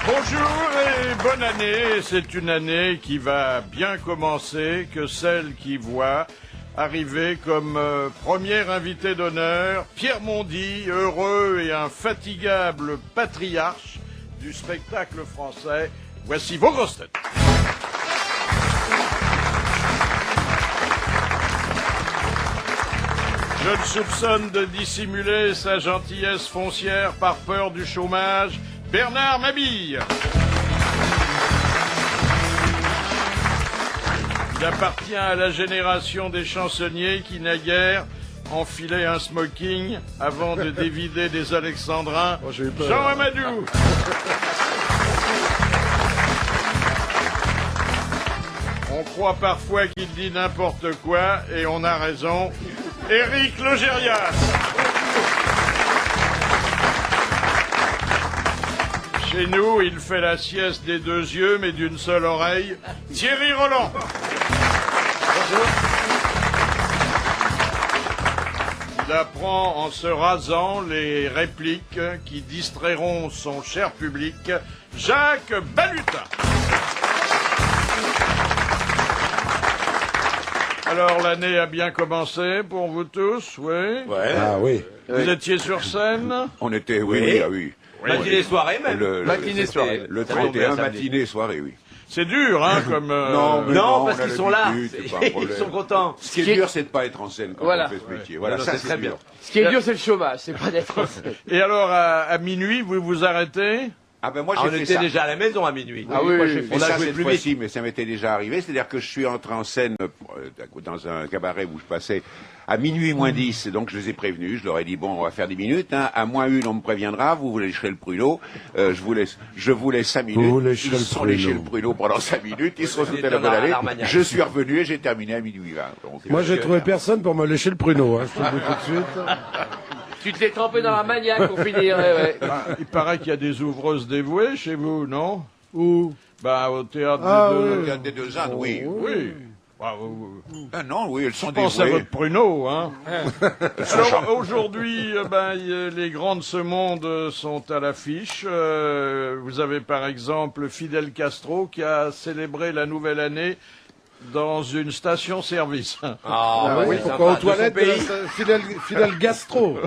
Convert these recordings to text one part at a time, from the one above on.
Bonjour et bonne année. C'est une année qui va bien commencer, que celle qui voit arriver comme premier invité d'honneur Pierre Mondy, heureux et infatigable patriarche du spectacle français. Voici vos grosses têtes. Je le soupçonne de dissimuler sa gentillesse foncière par peur du chômage. Bernard Mabille. Il appartient à la génération des chansonniers qui naguère enfilaient un smoking avant de dévider des alexandrins. Oh, Jean Amadou. On croit parfois qu'il dit n'importe quoi et on a raison. Éric Logérias. Chez nous, il fait la sieste des deux yeux, mais d'une seule oreille. Thierry Roland. Bonjour. Il apprend en se rasant les répliques qui distrairont son cher public. Jacques Balutin. Alors, l'année a bien commencé pour vous tous, oui? Ouais. Ah oui. Vous étiez sur scène? On était, oui. Matinée soirée même. Matinée soirée. Le 31 matinée soirée, oui. C'est dur, hein, comme... Non, parce qu'ils sont là. Ils sont contents. Ce qui est dur, c'est de pas être en scène quand on fait ce métier. Voilà, ça c'est très bien. Ce qui est dur, c'est le chômage, c'est pas d'être en scène. Et alors, à minuit, vous vous arrêtez? Ah ben moi On j'ai fait était ça. déjà à la maison à minuit. Ah oui, Moi, oui. Mais on a ça joué cette plus fois-ci, vite. mais ça m'était déjà arrivé. C'est-à-dire que je suis entré en scène dans un cabaret où je passais à minuit moins 10. Donc je les ai prévenus. Je leur ai dit bon, on va faire 10 minutes. Hein. À moins 1, on me préviendra. Vous lécherez le pruneau. Je vous laisse 5 minutes. Vous lécherez Ils le se sont pruneau. léchés le pruneau pendant 5 minutes. Ils se sont sautés la bonne allée. Je suis revenu et j'ai terminé à minuit 20. Donc, Moi, j'ai trouvé personne pour me lécher le pruneau, hein, je te le dis tout de suite. Tu t'es trempé dans la maniaque pour finir, ouais. Il paraît qu'il y a des ouvreuses dévouées chez vous, non? Où? Bah, au théâtre Ah, des deux... le cadre des deux ânes, oui. Oui. Ah, Ah non, oui, elles sont je pense à dévouées. votre pruneau, hein. Alors, aujourd'hui, les grands de ce monde sont à l'affiche. Vous avez, par exemple, Fidel Castro qui a célébré la nouvelle année dans une station-service. Ah, Oui, c'est pourquoi aux sympa. De son toilettes de pays. Fidel Gastro.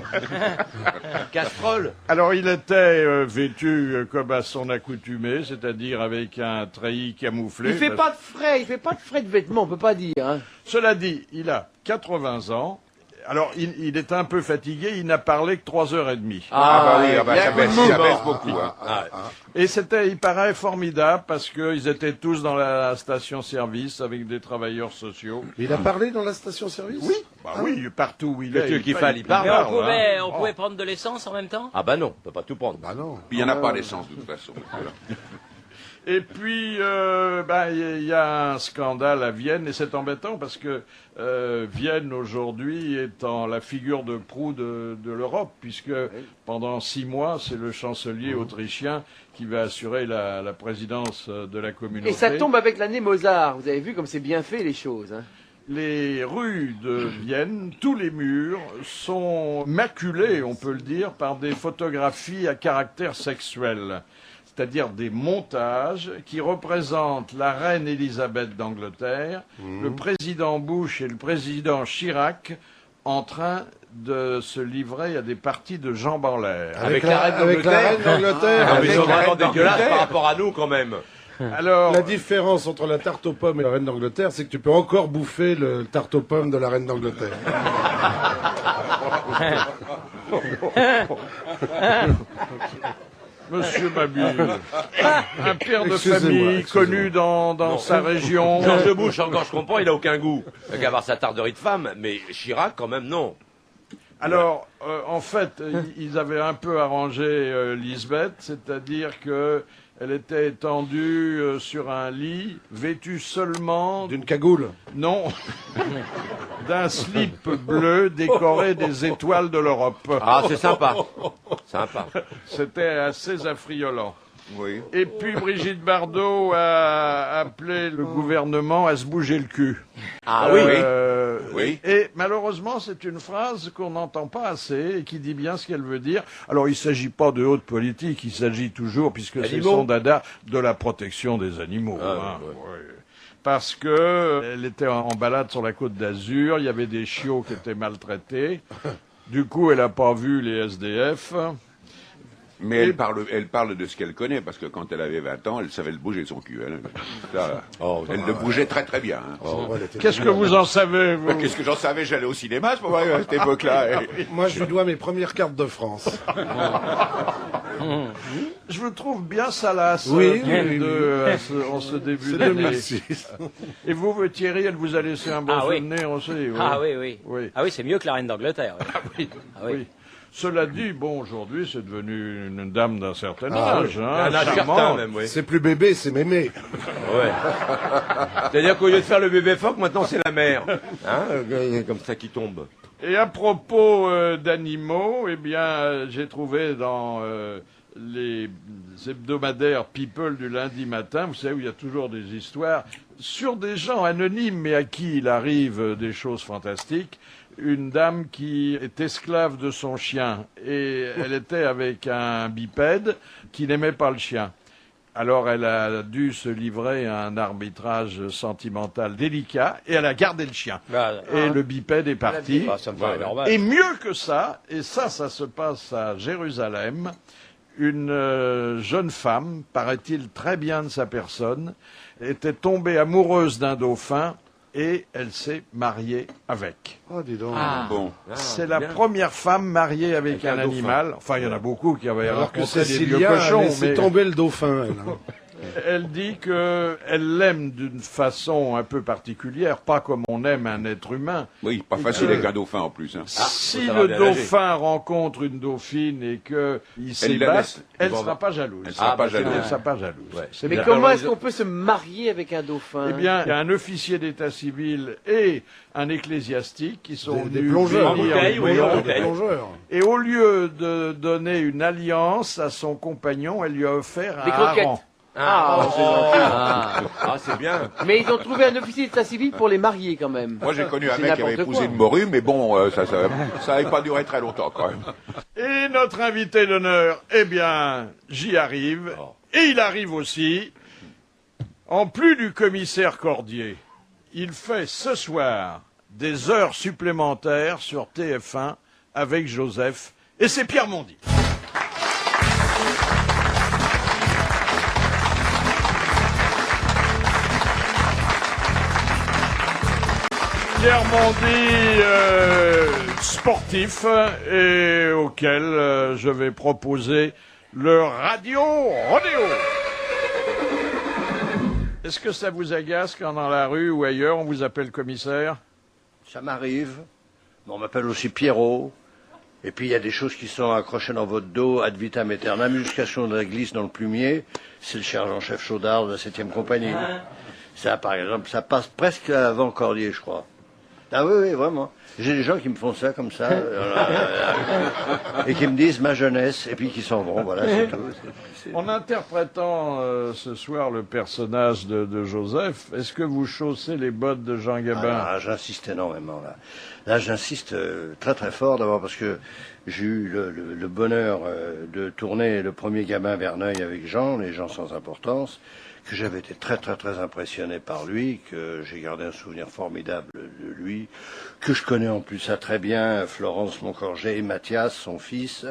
Casserole. Alors, il était vêtu comme à son accoutumée, c'est-à-dire avec un treillis camouflé. Il fait pas de frais de vêtements, on peut pas dire, hein. Cela dit, il a 80 ans. Alors, il est un peu fatigué, il n'a parlé que 3h30. Ah bah oui, il y a ça un coup de baisse, mou. ça baisse beaucoup. Hein. Et c'était, il paraît, formidable parce qu'ils étaient tous dans la station-service avec des travailleurs sociaux. Il a parlé dans la station-service? Oui, oui, partout où il est. Dieu qu'il faille, il parle. Mais parle, on pouvait prendre de l'essence en même temps? Ah bah non, on peut pas tout prendre. Bah non. Il n'y en a pas d'essence de toute façon. Voilà. Et puis, il y a un scandale à Vienne, et c'est embêtant parce que Vienne, aujourd'hui, est la figure de proue de l'Europe, puisque pendant 6 mois, c'est le chancelier autrichien qui va assurer la présidence de la communauté. Et ça tombe avec l'année Mozart. Vous avez vu comme c'est bien fait, les choses, hein. Les rues de Vienne, tous les murs sont maculés, on peut le dire, par des photographies à caractère sexuel. C'est-à-dire des montages qui représentent la reine Élisabeth d'Angleterre, le président Bush et le président Chirac en train de se livrer à des parties de jambes en l'air. Avec la reine d'Angleterre. Ah, mais ils sont Avec la vraiment reine dégueulasses d'Angleterre. par rapport à nous quand même. Alors, La différence entre la tarte aux pommes et la reine d'Angleterre, c'est que tu peux encore bouffer le tarte aux pommes de la reine d'Angleterre. Monsieur Mabille, un père de Excusez-moi, famille excusez-moi. connu dans sa région. Georges Bush, encore je comprends, il a aucun goût. Il a qu'à avoir sa tarderie de femme, mais Chirac quand même non. Alors, en fait, ils avaient un peu arrangé Lisbeth, c'est-à-dire que elle était étendue sur un lit, vêtue seulement, D'une cagoule. non, d'un slip bleu décoré des étoiles de l'Europe. Ah, c'est sympa. Sympa. C'était assez affriolant. Oui. Et puis Brigitte Bardot a appelé le gouvernement à se bouger le cul. Ah oui, oui. Oui. Et malheureusement, c'est une phrase qu'on n'entend pas assez et qui dit bien ce qu'elle veut dire. Alors, il ne s'agit pas de haute politique, il s'agit toujours, puisque c'est Animaux. son dada, de la protection des animaux. Ah, ouais. Ouais. Parce que elle était en balade sur la côte d'Azur, il y avait des chiots qui étaient maltraités. Du coup, elle n'a pas vu les SDF. Mais elle parle de ce qu'elle connaît, parce que quand elle avait 20 ans, elle savait le bouger son cul. Elle le bougeait très très bien. Hein. Qu'est-ce que vous en savez, vous? Qu'est-ce que j'en savais? J'allais au cinéma à ce moment-là, à cette époque-là. Moi, je lui dois mes premières cartes de France. Je vous trouve bien salace Oui, tous les oui, deux, en ce début C'est d'année. 2006. Et vous, Thierry, elle vous a laissé un bon Ah oui. souvenir aussi. Oui. Ah oui, oui. Oui. Ah oui, c'est mieux que la reine d'Angleterre. Oui. Ah oui. Oui. Cela dit, bon, aujourd'hui, c'est devenu une dame d'un certain Ah âge. oui. Hein, Un âge charmante. certain, même, oui. C'est plus bébé, c'est mémé. Ouais. C'est-à-dire qu'au lieu de faire le bébé phoque, maintenant c'est la mère. Hein, comme ça qui tombe. Et à propos d'animaux, eh bien, j'ai trouvé dans les hebdomadaires People du lundi matin, vous savez, où il y a toujours des histoires sur des gens anonymes, mais à qui il arrive des choses fantastiques. Une dame qui est esclave de son chien, et elle était avec un bipède qui n'aimait pas le chien. Alors elle a dû se livrer à un arbitrage sentimental délicat, et elle a gardé le chien. Et le bipède est parti. Ah, ça me paraît normal. Et mieux que ça, et ça se passe à Jérusalem, une jeune femme, paraît-il très bien de sa personne, était tombée amoureuse d'un dauphin et elle s'est mariée avec. Oh, dis donc. Ah. Bon. C'est la première femme mariée avec un un dauphin. animal. Enfin, il y en a beaucoup qui avaient Alors que rencontré des vieux Cécilia a cochons, laissé mais tomber le dauphin, elle. Hein. elle dit que elle l'aime d'une façon un peu particulière, pas comme on aime un être humain. Oui, pas facile avec un dauphin en plus. Hein. Si faut savoir le bien nager. dauphin rencontre une dauphine et qu'il la s'ébatte, laisse. elle ne sera pas jalouse. Elle sera pas jalouse. Elle sera pas jalouse. Ouais. C'est Mais bien. comment est-ce qu'on peut se marier avec un dauphin? Eh bien, il y a un officier d'état civil et un ecclésiastique qui sont Des venus plongeurs. bénir bouteille, le oui, bouillon. en Des bouteille. plongeurs. Et au lieu de donner une alliance à son compagnon, elle lui a offert un Des croquettes. hareng. C'est bien. Mais ils ont trouvé un officier d'état civil pour les marier quand même. Moi, j'ai connu un C'est mec qui avait n'importe épousé quoi. une morue, mais bon, ça n'avait pas duré très longtemps quand même. Et notre invité d'honneur, eh bien, j'y arrive. Et il arrive aussi, en plus du commissaire Cordier, il fait ce soir des heures supplémentaires sur TF1 avec Joseph. Et c'est Pierre Mondy. Pierre Mondy, sportif, et auquel je vais proposer le Radio Rodéo. Est-ce que ça vous agace quand dans la rue ou ailleurs on vous appelle commissaire? Ça m'arrive. On m'appelle aussi Pierrot. Et puis il y a des choses qui sont accrochées dans votre dos, ad vitam aeternam, jusqu'à ce qu'on la glisse dans le plumier. C'est le sergent-chef Chaudard de la 7e compagnie. Ça, par exemple, ça passe presque avant Cordier, je crois. Ah oui, oui, vraiment. J'ai des gens qui me font ça comme ça, et qui me disent ma jeunesse, et puis qui s'en vont, voilà, c'est tout. En interprétant ce soir le personnage de Joseph, est-ce que vous chaussez les bottes de Jean Gabin? Ah, j'insiste énormément là. Là, j'insiste très très fort d'abord parce que j'ai eu le bonheur de tourner le premier Gabin Verneuil avec Jean, les gens sans importance, que j'avais été très très très impressionné par lui, que j'ai gardé un souvenir formidable de lui, que je connais en plus ça très bien, Florence Moncorget et Mathias, son fils,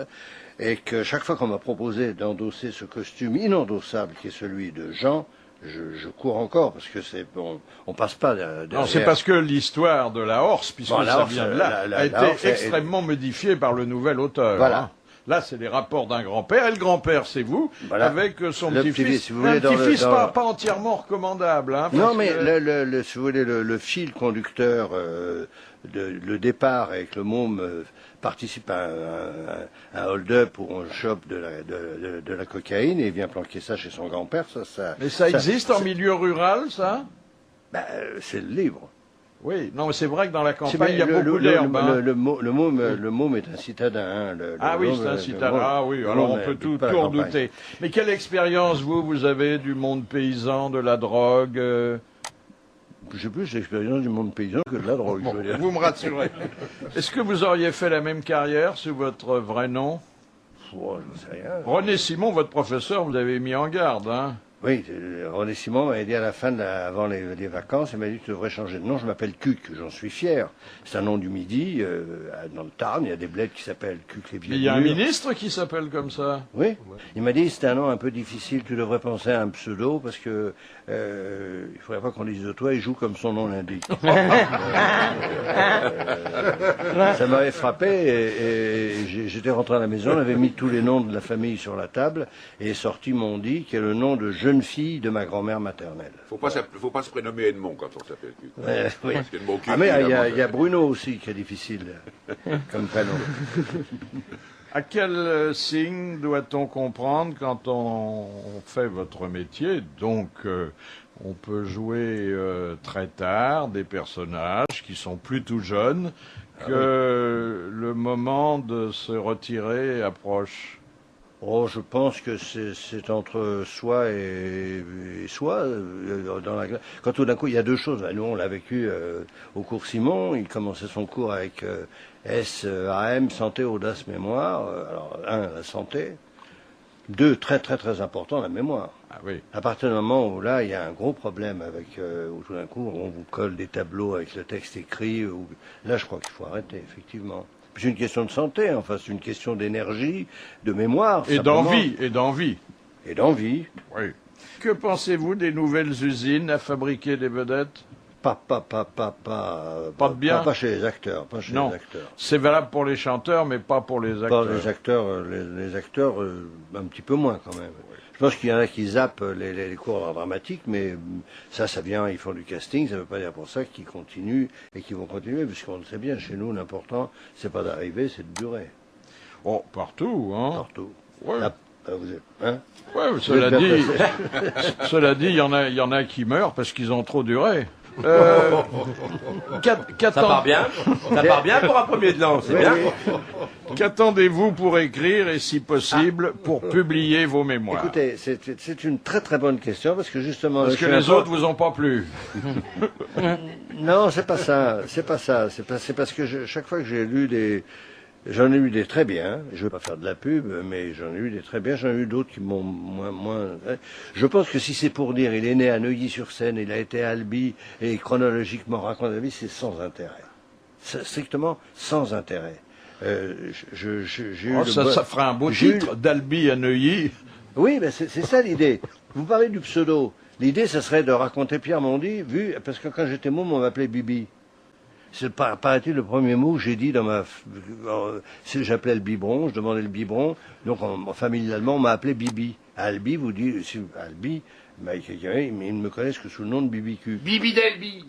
et que chaque fois qu'on m'a proposé d'endosser ce costume inendossable qui est celui de Jean, je cours encore parce que c'est bon, on passe pas derrière. Non, c'est parce que l'histoire de la Horse, puisque Bon, la ça Horse, vient de là, la a été Horse est- extrêmement modifiée par le nouvel auteur. Voilà. Hein. Là, c'est les rapports d'un grand-père, et le grand-père, c'est vous, Voilà. avec son Le petit-fils. petit-fils, si vous voulez, Un petit-fils dans pas entièrement recommandable. Hein, Non, parce mais que- si vous voulez, le fil conducteur, le départ avec le môme participe à un hold-up où on chope de la cocaïne et il vient planquer ça chez son grand-père. Mais ça existe en milieu rural, ça? C'est le livre. Oui, non, mais c'est vrai que dans la C'est- campagne, il y a le- beaucoup le- d'herbe. hein. le môme est un citadin. Hein, Ah oui, c'est un citadin. Ah oui, alors on peut tout redouter. Mais quelle expérience, vous avez du monde paysan, de la drogue j'ai plus l'expérience du monde paysan que de la drogue. Bon, je veux dire. vous me rassurez. Est-ce que vous auriez fait la même carrière sous votre vrai nom? Oh, je ne sais rien. René Simon, votre professeur, vous avez mis en garde, hein? Oui, René Simon m'a dit à la fin, avant les vacances, il m'a dit tu devrais changer de nom, je m'appelle Cuc, j'en suis fier. C'est un nom du Midi, dans le Tarn, il y a des bleds qui s'appellent Cuc les Il y a un Vieux. ministre qui s'appelle comme ça. Oui, il m'a dit c'est un nom un peu difficile, tu devrais penser à un pseudo parce que il faudrait pas qu'on dise de toi, il joue comme son nom l'indique. Ça m'avait frappé et j'étais rentré à la maison, on avait mis tous les noms de la famille sur la table et est sorti Mondi, qui est le nom de jeune fille de ma grand-mère maternelle. Faut pas se prénommer Edmond quand on s'appelle Cuc. Oui. Parce qu'Edmond Cuc, Ah mais évidemment, il y a Bruno aussi qui est difficile comme prénom. À quel signe doit-on comprendre quand on fait votre métier? Donc, on peut jouer très tard des personnages qui sont plus tout jeunes, que le moment de se retirer approche. Oh, je pense que c'est entre soi et soi. Quand tout d'un coup, il y a deux choses. Nous, on l'a vécu au cours Simon. Il commençait son cours avec SAM, santé, audace, mémoire. Alors, la santé. Deux, très important, la mémoire. Ah oui. À partir du moment où là, il y a un gros problème avec, où tout d'un coup, on vous colle des tableaux avec le texte écrit. Là, je crois qu'il faut arrêter, effectivement. C'est une question de santé, enfin, c'est une question d'énergie, de mémoire. Et simplement. d'envie, et d'envie. Et d'envie. Oui. Que pensez-vous des nouvelles usines à fabriquer des vedettes? Pas de bien? Pas chez les acteurs, pas chez Non. les acteurs. C'est valable pour les chanteurs, mais pas pour les acteurs. Pas les acteurs, les acteurs, un petit peu moins quand même. Je pense qu'il y en a qui zappent les cours d'art dramatique, mais ça vient, ils font du casting, ça ne veut pas dire pour ça qu'ils continuent et qu'ils vont continuer, puisqu'on le sait bien, chez nous, l'important, c'est pas d'arriver, c'est de durer. Oh, partout, hein? Partout. Ouais. Là, vous êtes, hein? Ouais, Vous êtes bien placé. cela dit, il y en a qui meurent parce qu'ils ont trop duré. Ça part bien. Ça part bien pour un premier de l'an, c'est bien. Qu'attendez-vous pour écrire et, si possible, pour publier vos mémoires? Écoutez, c'est une très bonne question, parce que justement... Parce que les autres vous ont pas plu. Non, c'est pas ça. C'est parce que chaque fois que j'ai lu j'en ai eu des très bien. Je veux pas faire de la pub, mais j'en ai eu des très bien. J'en ai eu d'autres qui m'ont moins. Je pense que si c'est pour dire, il est né à Neuilly-sur-Seine, il a été à Albi et chronologiquement raconte la vie, c'est sans intérêt. C'est strictement sans intérêt. J'ai eu Ça fera un beau titre, d'Albi à Neuilly. Oui, mais c'est ça l'idée. Vous parlez du pseudo. L'idée, ça serait de raconter Pierre Mondy, parce que quand j'étais môme, on m'appelait Bibi. C'est paraît-il le premier mot que j'ai dit dans j'appelais le biberon, je demandais le biberon, donc en familialement on m'a appelé Bibi. À Albi, vous dites, Albi, ils ne me connaissent que sous le nom de Bibi Cuc. Bibi d'Elbi.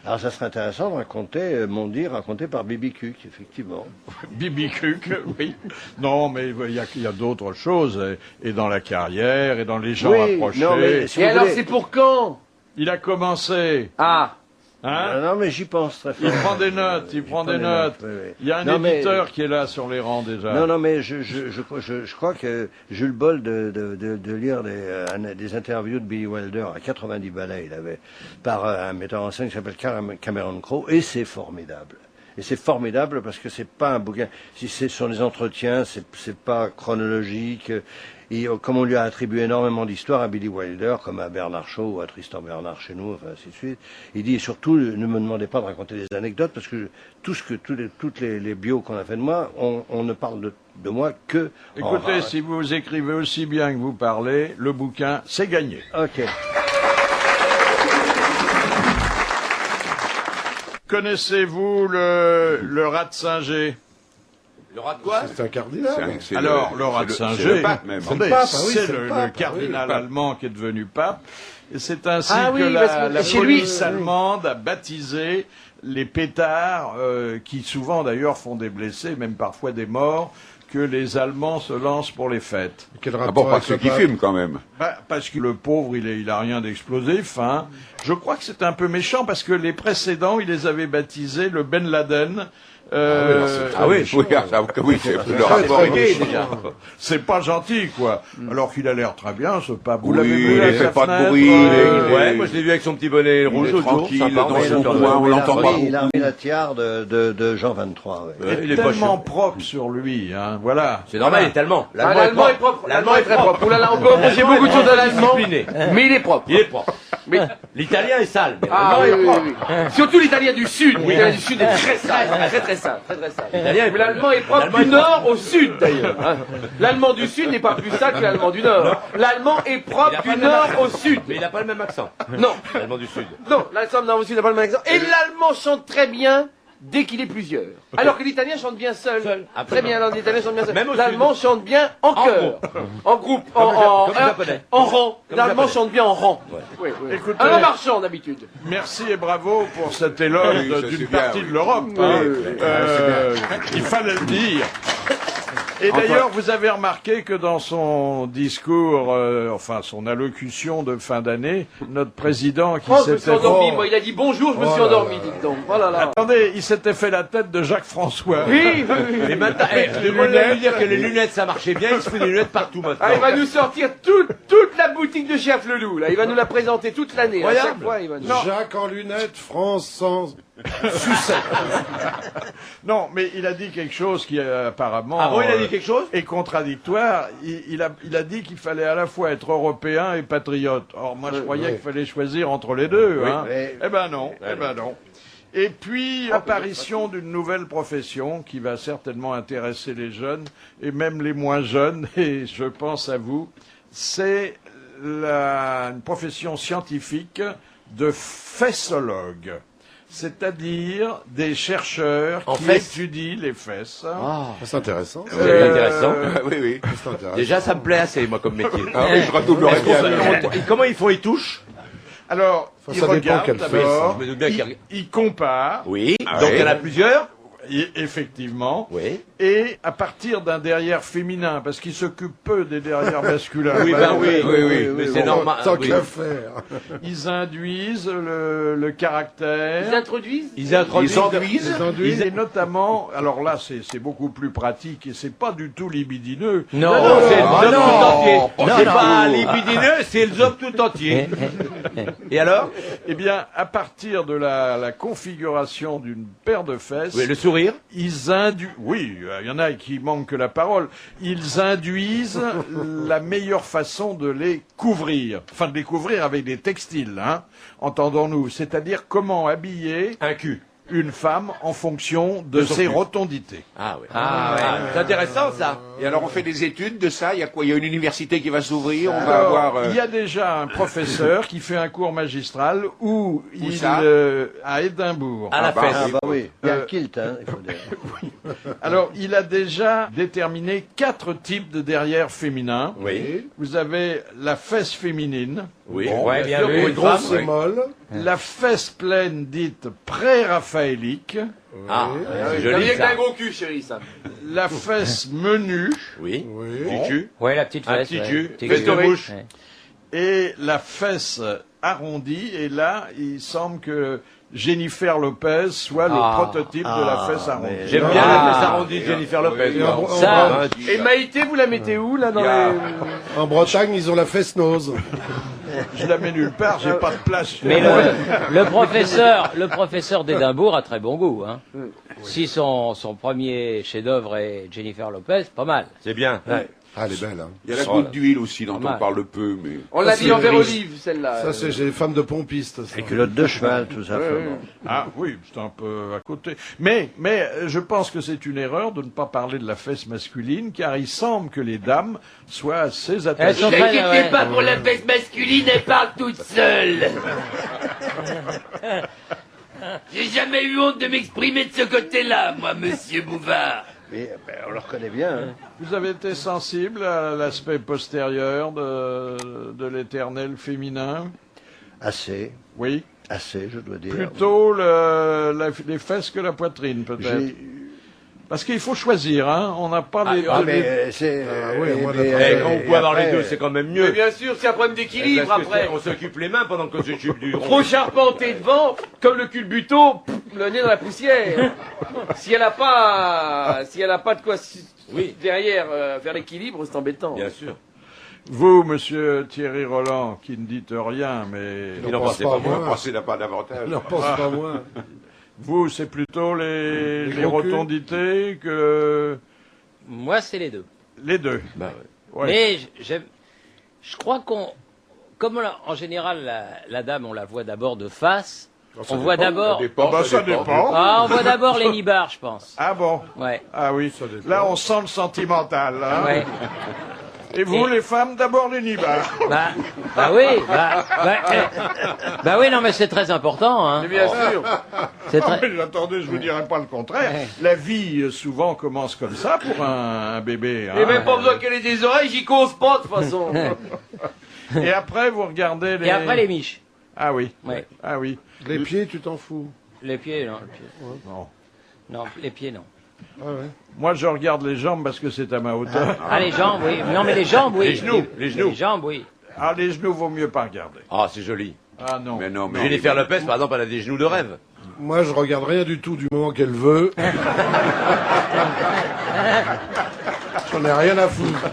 Alors ça serait intéressant de raconter Mondy raconté par Bibi Cuc, effectivement. Bibi Cuc, oui. Non, mais il y a d'autres choses, et dans la carrière, et dans les gens Oui, approchés. non, mais si Et vous alors, voulez- c'est pour quand? Il a commencé. Ah. Hein? Non, mais j'y pense très fort. Il prend des notes, il prend des notes. Oui, oui. Il y a un Non, mais- éditeur qui est là sur les rangs déjà. Non, mais je crois que j'ai eu le bol de lire des interviews de Billy Wilder à 90 balais, il avait, par un metteur en scène qui s'appelle Cameron Crowe, et c'est formidable. Et c'est formidable parce que c'est pas un bouquin, si ce sont des entretiens, c'est pas chronologique. Et comme on lui a attribué énormément d'histoires à Billy Wilder, comme à Bernard Shaw ou à Tristan Bernard chez nous, enfin ainsi de suite, il dit surtout ne me demandez pas de raconter des anecdotes parce que toutes les bios qu'on a fait de moi, on ne parle de moi que. Écoutez, si vous écrivez aussi bien que vous parlez, le bouquin, c'est gagné. Ok. Connaissez-vous le Ratzinger? Le rat de quoi? C'est un cardinal. Alors, le c'est Ratzinger, le pape, même. attendez, pape, ah oui, c'est c'est le le pape, cardinal oui. allemand qui est devenu pape. Et c'est ainsi Ah que oui, la parce que chez police lui- allemande a baptisé les pétards, qui souvent d'ailleurs font des blessés, même parfois des morts, que les Allemands se lancent pour les fêtes. Quel Ah rapport bon, pas avec ceux le qui pape fument quand même. Parce que le pauvre, il a rien d'explosif. Hein. Je crois que c'est un peu méchant parce que les précédents, il les avait baptisés le Ben Laden Ah oui, c'est le rapport est déjà. C'est pas gentil, quoi. Alors qu'il a l'air très bien, ce pas. Vous Oui, l'avez vu il à fait sa pas de fenêtre, bruit, Ouais, moi je l'ai vu avec son petit bonnet Il rouge est autour. tranquille sympa, dans ouais, son d'accord. coin, on l'entend pas Il a beaucoup. remis la tiare de Jean 23. Ouais. Ouais, il est pas tellement chiant. propre sur lui, hein. Voilà. C'est normal, il est allemand. L'allemand est propre. L'allemand est très propre. Oulala, on peut reprocher beaucoup de choses à l'allemand, Discipliné. mais il est propre. Il est propre. Oui. L'italien est sale. mais Ah l'allemand oui, est oui, propre. oui, oui. Surtout l'italien du sud. L'italien du sud est très sale, très sale, très sale. L'italien est Mais l'allemand est propre L'allemand du est nord au sud d'ailleurs. hein. L'allemand du sud n'est pas plus sale que l'allemand du nord. L'allemand est Il a propre pas du le même nord accent. au sud. Mais il n'a pas le même accent. Non, L'allemand du Sud. non, l'allemand du sud n'a pas le même accent. Et l'allemand chante très bien dès qu'il est plusieurs. Alors que l'italien chante bien seul. Très bien, alors l'italien chante bien seul. Même au L'allemand chante bien en chœur, en groupe, comme le japonais. en rang. Comme le L'allemand japonais. chante bien en rang. Oui, oui. Écoutez, En marchant d'habitude. merci et bravo pour cet éloge Oui, ça, d'une c'est bien, partie oui. de l'Europe. hein. c'est Il fallait le dire. Et d'ailleurs, vous avez remarqué que dans son discours, enfin son allocution de fin d'année, notre président qui Oh, je me suis s'était endormi, moi. Il a dit bonjour, je me suis endormi, dites donc. Oh là là. Attendez, il s'était fait la tête de Jacques François. Oui, oui, oui. Et maintenant, Les on va lunettes. lui dire que les lunettes ça marchait bien, il se fait des lunettes partout maintenant. Ah, il va nous sortir toute la boutique de Chef Leloup, là. Il va nous la présenter toute l'année. À chaque Incroyable. fois, il va nous... Jacques en lunettes, France sans sucette. Non, mais il a dit quelque chose qui apparemment Ah bon, il a dit quelque chose est contradictoire. Il a dit qu'il fallait à la fois être européen et patriote. Or, moi, je croyais qu'il fallait choisir entre les deux. hein. oui. Eh ben non, eh ben non. Et puis, apparition d'une nouvelle profession qui va certainement intéresser les jeunes et même les moins jeunes, et je pense à vous, c'est une profession scientifique de fessologue. C'est-à-dire des chercheurs En qui fesses. étudient les fesses. C'est intéressant. C'est intéressant. Oui, oui. C'est intéressant. Déjà, ça me plaît assez, moi, comme métier. Ah oui, je redoublerai bien. Et comment ils font? Ils touchent? Alors, Enfin, ils ça dépend regardent quelle d'abord, fesse. Je me doute bien qu'il- ils comparent, Oui. Donc, il y en a plusieurs? effectivement, Oui. et à partir d'un derrière féminin, parce qu'ils s'occupent peu des derrières masculins. Oui, Voilà. ben oui. Mais c'est normal. Tant oui. qu'à faire. Ils induisent le caractère. Ils introduisent Ils introduisent. Ils enduisent. Et notamment, alors là, c'est beaucoup plus pratique et c'est pas du tout libidineux. Non, C'est le Ah, zob non. tout entier. Non, C'est non. pas libidineux, c'est le zob tout entier. Et alors? Eh bien, à partir de la configuration d'une paire de fesses, Oui, le sourire. ils induisent, oui, il y en a qui manquent que la parole, ils induisent la meilleure façon de les couvrir. Enfin, de les couvrir avec des textiles, hein, entendons-nous. C'est-à-dire comment habiller Un cul. une femme en fonction de son ses cul. rotondités. Ah ouais. Ah, ouais. C'est intéressant, ça. Et alors, on fait des études de ça? Il y a quoi? Il y a une université qui va s'ouvrir? On va Alors, avoir... il y a déjà un professeur qui fait un cours magistral où il ça à Édimbourg. À la bah, fesse. Ah bah oui, il y a le kilt, hein, il faut dire. Alors, il a déjà déterminé 4 types de derrière féminins. Oui. Vous avez la fesse féminine, Oui. Bon, Ouais, bien sûr, vu. pour une Grosse femme. et molle. la fesse pleine dite pré-raphaélique, Ah, c'est T'as joli, bien que t'as ça. un gros cul, chérie, ça. la fesse menue Oui. Oui. Petit cul. Ouais, la petite Un fesse. petit ouais. cul. Petit Fesse de cul. bouche. Ouais. et la fesse arrondie. Et là, il semble que Jennifer Lopez soit le prototype de la fesse arrondie. mais- J'aime bien Ah. la fesse arrondie de Jennifer Lopez. Et en, Ça, Et Maïté, vous la mettez où, là, dans Il y a- les... en Bretagne, ils ont la fesse nose. Je la mets nulle part, j'ai pas de place. mais le professeur d'Édimbourg a très bon goût. Hein. Si son premier chef-d'œuvre est Jennifer Lopez, pas mal. C'est bien. Ah, elle est belle, hein. Il y a la goutte d'huile aussi, dont Pas mal. on parle peu, mais... On l'a Ça, dit en c'est verre triste. olive, celle-là. Ça, c'est les femmes de pompistes. ça. Les culottes de cheval, tout ça. bon. Ah oui, c'est un peu à côté. Mais je pense que c'est une erreur de ne pas parler de la fesse masculine, car il semble que les dames soient assez Elles attachées. sont très, ouais. pas pour la fesse masculine, elle parle toute seule. J'ai jamais eu honte de m'exprimer de ce côté-là, moi, monsieur Bouvard. Mais ben, on le reconnaît bien. Hein. Vous avez été sensible à l'aspect postérieur de l'éternel féminin? Assez, Oui. assez, je dois dire. Plutôt les fesses que la poitrine, peut-être. Parce qu'il faut choisir, hein. On n'a pas les... Ah, mais c'est. oui, moi, mais, Eh, quand vous pouvez avoir les après, deux, c'est quand même Mais mieux. bien sûr, c'est un problème d'équilibre Parce que après. on s'occupe les mains pendant qu'on s'occupe du rond. Trop charpenté devant, comme le culbuto, le nez dans la poussière. Si elle a pas de quoi derrière faire l'équilibre, c'est embêtant. Bien sûr. Vous, monsieur Thierry Roland, qui ne dites rien, mais... Il en pense pensait pas pas moi. moins. Moi, pensez n'a pas d'avantage. n'en pense pas moins. Vous, c'est plutôt les gros culs. rotondités que... Moi, c'est les deux. Les deux. Bah, ouais. Ouais. Mais je crois comme en général, la dame, on la voit d'abord de face. On voit d'abord. Ah bah, ça dépend. Ah, on voit d'abord les nibards, je pense. Ah bon? Ouais. Ah oui. dépend. Là, on sent le sentimental. Hein. Ouais. Et vous, Et- les femmes, d'abord les nibards. Bah oui. Bah oui, non, mais c'est très important. Hein. Mais bien sûr. C'est Ah, très. mais attendez, je vous dirai pas le contraire. Ouais. La vie, souvent, commence comme ça pour un bébé. Hein. Et même pas besoin qu'elle ait des oreilles, j'y cause pas de toute façon. Et après, vous regardez les... Et après les miches. Ah oui. Ouais. Ah oui. Les pieds, tu t'en fous. Les pieds, non. Les pieds. Non. Non, les pieds, non. Ah ouais. Moi, je regarde les jambes parce que c'est à ma hauteur. Ah, les jambes, oui. Non, mais les jambes, oui. Les genoux, les genoux. Les jambes, oui. Ah, les genoux, vaut mieux pas regarder. Ah, c'est joli. Ah non. Mais non, mais. Jennifer Lopez, par exemple, elle a des genoux de rêve. Moi, je regarde rien du tout du moment qu'elle veut. J'en ai rien à foutre.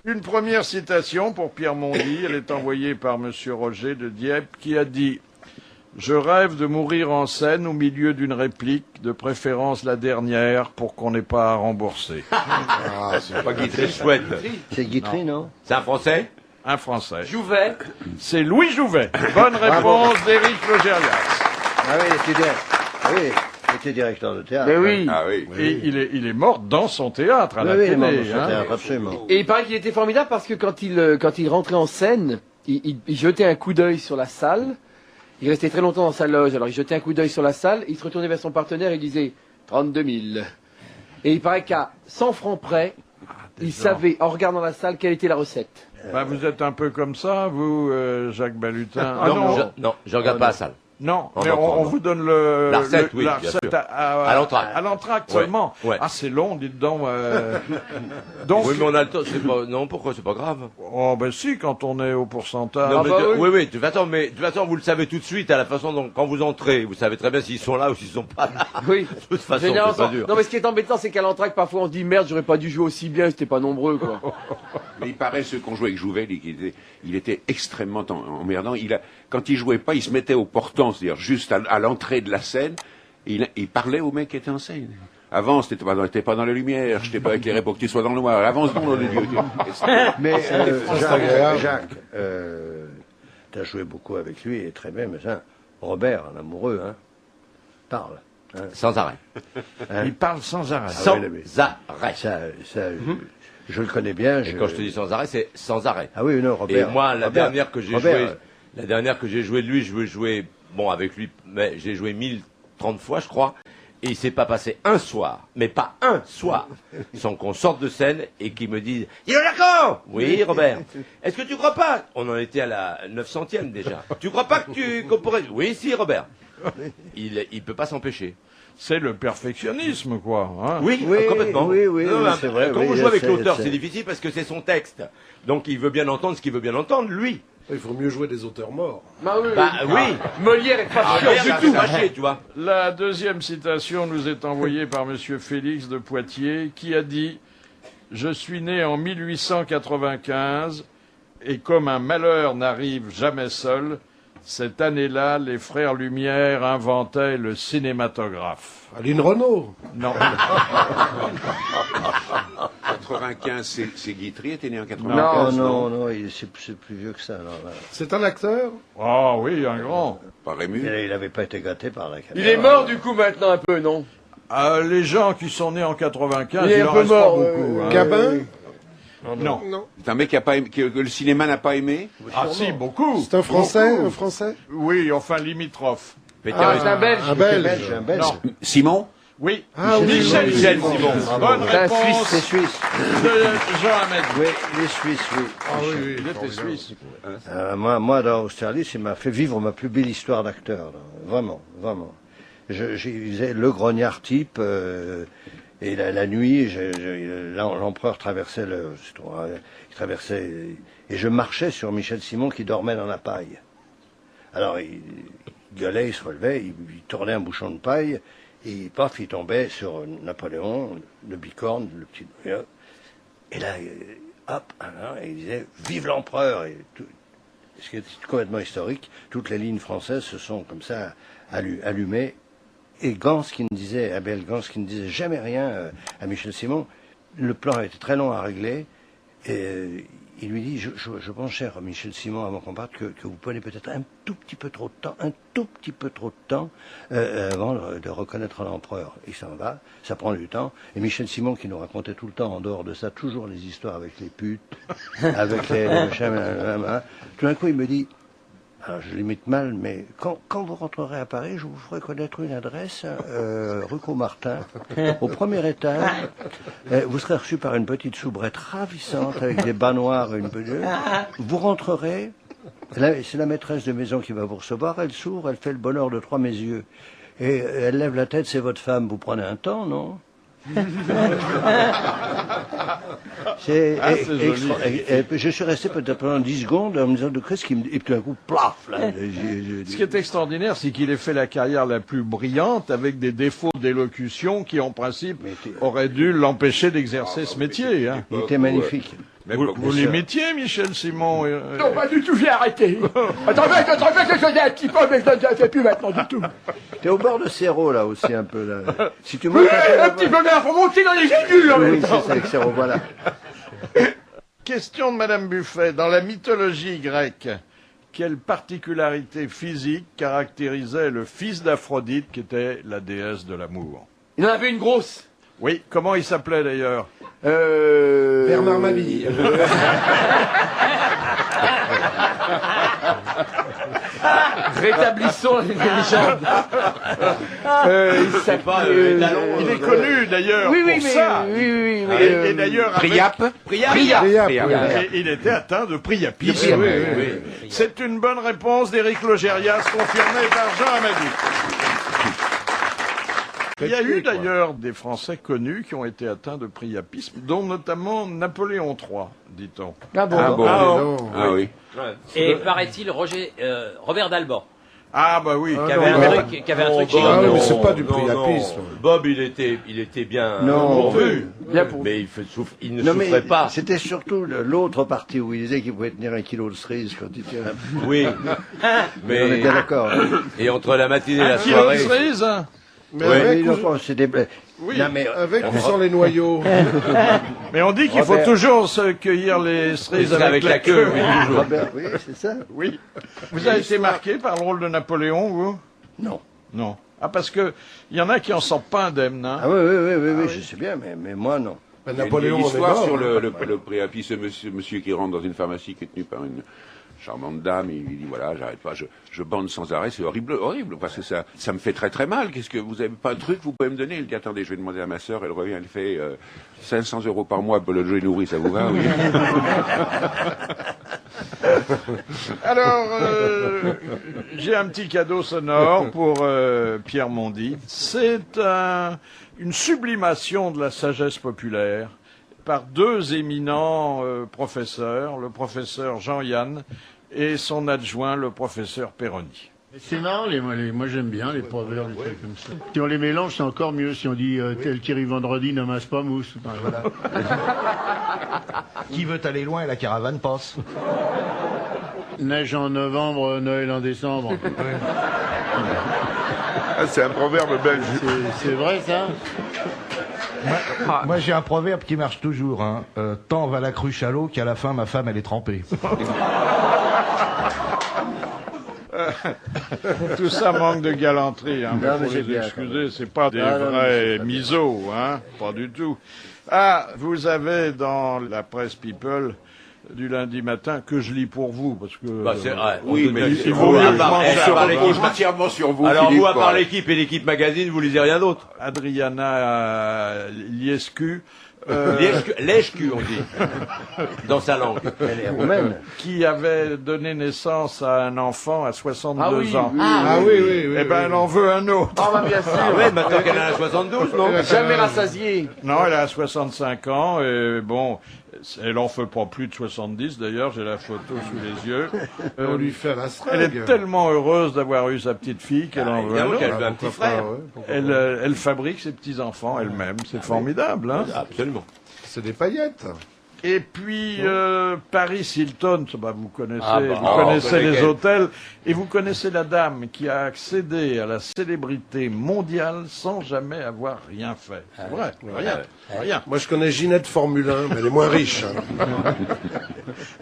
Une première citation pour Pierre Mondy, elle est envoyée par Monsieur Roger de Dieppe, qui a dit « Je rêve de mourir en scène au milieu d'une réplique, de préférence la dernière, pour qu'on n'ait pas à rembourser. Ah, c'est Pas Guitry, chouette. C'est Guitry, non? C'est un Français » Un Français. Jouvet. C'est Louis Jouvet. Bonne réponse d'Éric Logérias. Ah oui, il était directeur de théâtre. Mais oui. Ah oui. Et il est mort dans son théâtre, à Oui, la oui, il est télé. mort dans son hein. théâtre, absolument. Et il paraît qu'il était formidable parce que quand il rentrait en scène, il jetait un coup d'œil sur la salle. Il restait très longtemps dans sa loge. Alors il jetait un coup d'œil sur la salle, il se retournait vers son partenaire et il disait 32 000. Et il paraît qu'à 100 francs près, il savait, en regardant la salle, quelle était la recette. Bah, vous êtes un peu comme ça, vous, Jacques Balutin. Ah non, je regarde pas la salle. Non, On mais en prend, on non. vous donne La recette, oui, la bien recette sûr. à l'entracte. À l'entracte Ouais, seulement. ouais. Ah, c'est long, dites donc. Donc, Oui, mais on a le temps. C'est pas... Non, pourquoi? C'est pas grave. oh ben si, quand on est au pourcentage. Non, mais bah oui. oui, de toute façon, mais de toute façon, vous le savez tout de suite à la façon dont quand vous entrez, vous savez très bien s'ils sont là ou s'ils sont pas là. Oui. De toute façon, Généralement, c'est pas dur. non, mais ce qui est embêtant, c'est qu'à l'entracte, parfois, on se dit merde, j'aurais pas dû jouer aussi bien, c'était pas nombreux, quoi. Mais il paraît, ceux qu'on jouait avec Jouvet, il était extrêmement emmerdant. Quand il jouait pas, il se mettait au portant, c'est-à-dire juste à l'entrée de la scène, et il parlait au mec qui était en scène. Avance, t'étais pas dans la lumière, je t'ai pas éclairé pour que tu sois dans le noir. Avance donc, nom de Dieu. Mais c'est agréable. Jacques, tu as joué beaucoup avec lui, et très bien, mais ça, Robert, un amoureux, hein, parle. Hein. Sans arrêt. Il parle sans arrêt. Sans oui, arrêt. Je le connais bien. Et quand je te dis sans arrêt, c'est sans arrêt. Ah oui, non, Et Robert. moi, la Robert, dernière que j'ai Robert, jouée, la dernière que j'ai joué de lui, je veux jouer, bon, avec lui, mais j'ai joué 1030 fois, je crois. Et il s'est pas passé un soir, mais pas un soir, sans qu'on sorte de scène et qu'il me dise « Il est d'accord !» Oui, Robert. Est-ce que tu crois pas? On en était à la 900e déjà. Tu crois pas qu'on pourrait... Oui, si, Robert. Il peut pas s'empêcher. C'est le perfectionnisme, quoi. Hein. Oui, Oui, complètement. oui, oui, Non, oui, mais c'est vrai, Quand oui, on joue je avec sais, l'auteur, je sais. c'est difficile parce que c'est son texte. Donc il veut bien entendre ce qu'il veut bien entendre, lui. Il faut mieux jouer des auteurs morts. Bah oui. Bah oui. Molière est pas Ah, sûr merde, du ça tout. fait pas chier, tu vois. La deuxième citation nous est envoyée par Monsieur Félix de Poitiers, qui a dit « Je suis né en 1895, et comme un malheur n'arrive jamais seul, cette année-là, les frères Lumière inventaient le cinématographe. Aline Renaud. » Non. 95, c'est Guitry, était né en 95. Non, c'est plus vieux que ça. Non, là. C'est un acteur. Ah oui, un grand. Pas Rému. Il n'avait pas été gâté par la caméra. Il est mort du coup maintenant un peu, non? Les gens qui sont nés en 95, Il est il un en peu reste pas mort, beaucoup. hein. Gabin. Non. Non. C'est un mec qui a pas aimé, que le cinéma n'a pas aimé. Ah si, beaucoup. C'est un Français. Beaucoup. Un Français. Oui, enfin limitrophe. Peter Ah, Estrada. c'est un Belge. Un Belge. Un Belge. Non. Simon. Oui. Ah oui, Michel, oui, Michel Simon. Simon. Bonne C'est un réponse C'est suisse. de Jean Hamed. Oui, les Suisses, oui. Ah oui, oui. Il était suisse. Moi, dans Austerlitz, il m'a fait vivre ma plus belle histoire d'acteur. Là. Vraiment, vraiment. Il faisait le grognard type. Et la nuit, l'empereur traversait il traversait, et je marchais sur Michel Simon qui dormait dans la paille. Alors il gueulait, il se relevait, il tournait un bouchon de paille, et paf, il tombait sur Napoléon, le bicorne, le petit. Et là, hop, et il disait vive l'empereur. Ce qui est complètement historique, toutes les lignes françaises se sont comme ça allumées. Et Gans qui ne disait, Abel Gans qui ne disait jamais rien à Michel Simon, le plan était très long à régler. Et il lui dit, je pense, cher Michel Simon, avant qu'on parte, que vous prenez peut-être un tout petit peu trop de temps, avant de reconnaître l'empereur. Il s'en va, ça prend du temps. Et Michel Simon, qui nous racontait tout le temps, en dehors de ça, toujours les histoires avec les putes, avec les machins, tout d'un coup, il me dit, alors je l'imite mal, mais quand vous rentrerez à Paris, je vous ferai connaître une adresse, rue Caumartin, au premier étage. Vous serez reçu par une petite soubrette ravissante avec des bas noirs et une petite. Vous rentrerez. C'est la maîtresse de maison qui va vous recevoir. Elle s'ouvre, elle fait le bonheur de 3 mes yeux. Et elle lève la tête, c'est votre femme. Vous prenez un temps, non? C'est je suis resté peut-être pendant 10 secondes en me disant de qu'est-ce qui me... Et tout d'un coup, plaf là, Ce qui est extraordinaire, c'est qu'il ait fait la carrière la plus brillante avec des défauts d'élocution qui, en principe, auraient dû l'empêcher d'exercer ce métier. Hein. Il était magnifique. Vous l'imitiez, Michel Simon Non, pas du tout, j'ai arrêté. Attendez, je connais un petit peu, mais je ne fais plus maintenant du tout. T'es au bord de Cerro, là, aussi, un peu, là. Si tu montes un petit peu, mais il faut monter dans les figures, en même temps. Oui, c'est ça, avec Cerro, voilà. Question de Madame Buffet. Dans la mythologie grecque, quelle particularité physique caractérisait le fils d'Aphrodite, qui était la déesse de l'amour? Il en avait une grosse. Oui, comment il s'appelait d'ailleurs? Bernard Mabille. Rétablissons les légendes. Il est connu d'ailleurs pour ça. Oui. Et d'ailleurs, Priape. Et il était atteint de priapisme. Oui. C'est une bonne réponse d'Éric Logérias, confirmée par Jean Amadou. Il y a eu d'ailleurs des Français connus qui ont été atteints de priapisme, dont notamment Napoléon III, dit-on. Ah bon. Ah oui. Et paraît-il Robert d'Alban, Ah bah oui. qui avait un truc chez Ah lui. oui, mais c'est pas du priapisme. Bob, il était bien Non. pourvu. Bien pourvu. Mais il ne souffrait pas. C'était surtout l'autre partie où il disait qu'il pouvait tenir 1 kilo de cerise quand il tirait. Oui. On est Mais, bien d'accord. et entre la matinée et la Kilo de soirée. cerise, hein. Mais Oui, avec, c'est des... Oui. Non, mais avec ou sans les noyaux? Mais on dit qu'il faut toujours se cueillir les cerises avec la queue. Oui, toujours. Robert, oui, c'est ça. Oui. Vous avez été marqué par le rôle de Napoléon, vous? Non. Non. Ah, parce que il y en a qui en sortent pas indemnes, hein. Ah oui, je sais bien, mais moi, non. Ben, Il y a Napoléon, une on est histoire mort. sur le priapisme, monsieur qui rentre dans une pharmacie qui est tenue par une charmante dame, et il lui dit voilà, j'arrête pas, je bande sans arrêt, c'est horrible, parce que ça me fait très très mal. Qu'est-ce que vous avez pas un truc, vous pouvez me donner? Il dit attendez, je vais demander à ma sœur, elle revient, elle fait 500 € par mois pour le jeu nourri, ça vous va? Oui. Alors, j'ai un petit cadeau sonore pour Pierre Mondy. C'est une sublimation de la sagesse populaire par 2 éminents professeurs, le professeur Jean-Yann et son adjoint, le professeur Perroni. C'est marrant, moi j'aime bien les proverbes, des trucs comme ça. Si on les mélange, c'est encore mieux. Si on dit tel qui rit vendredi n'amasse pas mousse. Enfin, voilà. Qui veut aller loin et la caravane passe. Neige en novembre, Noël en décembre. Ah, c'est un proverbe belge. C'est vrai ça? Moi j'ai un proverbe qui marche toujours. Hein. Tant va la cruche à l'eau qu'à la fin ma femme elle est trempée. Tout ça manque de galanterie, hein. Non, mais Faut c'est les bien, excuser, c'est pas des Ah, non, mais vrais c'est misos, hein. Pas du tout. Ah, vous avez dans la presse People du lundi matin que je lis pour vous, parce que... Bah, c'est vrai. Oui, mais il vaut mieux que je m'en on se serve. repose entièrement sur vous, Alors Philippe, vous, à part quoi. l'équipe et l'équipe magazine, vous lisez rien d'autre? Adriana Liescu Lèche-cul, on dit. Dans sa langue. Elle est roumaine. qui avait donné naissance à un enfant à 62 Ah oui, ans. oui. Ah oui, oui, oui. Eh ben, elle en veut un autre. Ah bah bien sûr. Ah ouais, maintenant qu'elle en a 72, non? Jamais rassasié. Non, elle a 65 ans et bon, elle en fait pas plus de 70 d'ailleurs, j'ai la photo sous les yeux. On lui fait la Elle est tellement heureuse d'avoir eu sa petite fille qu'elle en veut un Évidemment autre. qu'elle veut un petit frère. Elle fabrique ses petits-enfants elle-même, c'est formidable. Hein. Absolument. C'est des paillettes. Et puis Paris Hilton, bah, vous connaissez, Ah bah, vous connaissez on connaît les quel. hôtels et vous connaissez la dame qui a accédé à la célébrité mondiale sans jamais avoir rien fait. C'est vrai, rien, rien. Moi, je connais Ginette Formule 1, mais elle est moins riche. Hein.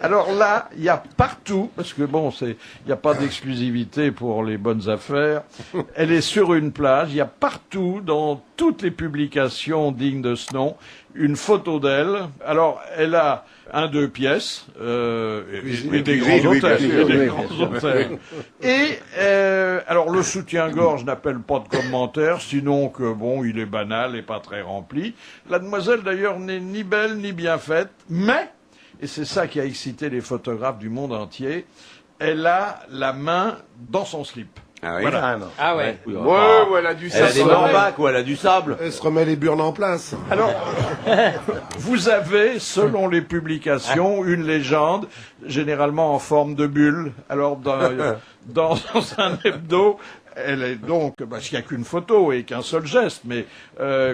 Alors là, il y a partout, parce que bon, il n'y a pas d'exclusivité pour les bonnes affaires. Elle est sur une plage. Il y a partout, dans toutes les publications dignes de ce nom, une photo d'elle. Alors, elle a 2 pièces et des grands oui, hôtels. bien sûr, Et des oui, grands bien sûr. hôtels. Et alors, le soutien-gorge n'appelle pas de commentaires, sinon que bon, il est banal et pas très rempli. La demoiselle d'ailleurs n'est ni belle ni bien faite, mais et c'est ça qui a excité les photographes du monde entier, elle a la main dans son slip. Ah oui. Voilà. Ah non. Ah ouais. Ouais, elle a dû Elle a des s'asseoir. morbacs ou elle a du sable. Elle se remet les burnes en place. Alors, vous avez, selon les publications, une légende, généralement en forme de bulle. Alors, dans un hebdo, elle est donc, parce qu'il n'y a qu'une photo et qu'un seul geste, mais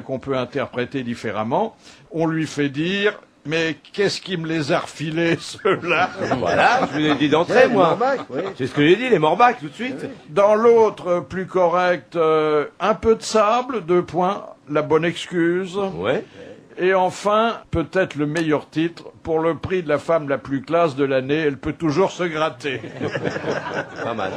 qu'on peut interpréter différemment, on lui fait dire... Mais qu'est-ce qui me les a refilés, ceux-là? Voilà, je vous l'ai dit d'entrée, moi. Morbac, oui. C'est ce que j'ai dit, les morbacs, tout de suite. Dans l'autre, plus correct, un peu de sable, 2 points, la bonne excuse. Ouais. Et enfin, peut-être le meilleur titre, pour le prix de la femme la plus classe de l'année, elle peut toujours se gratter. Pas mal.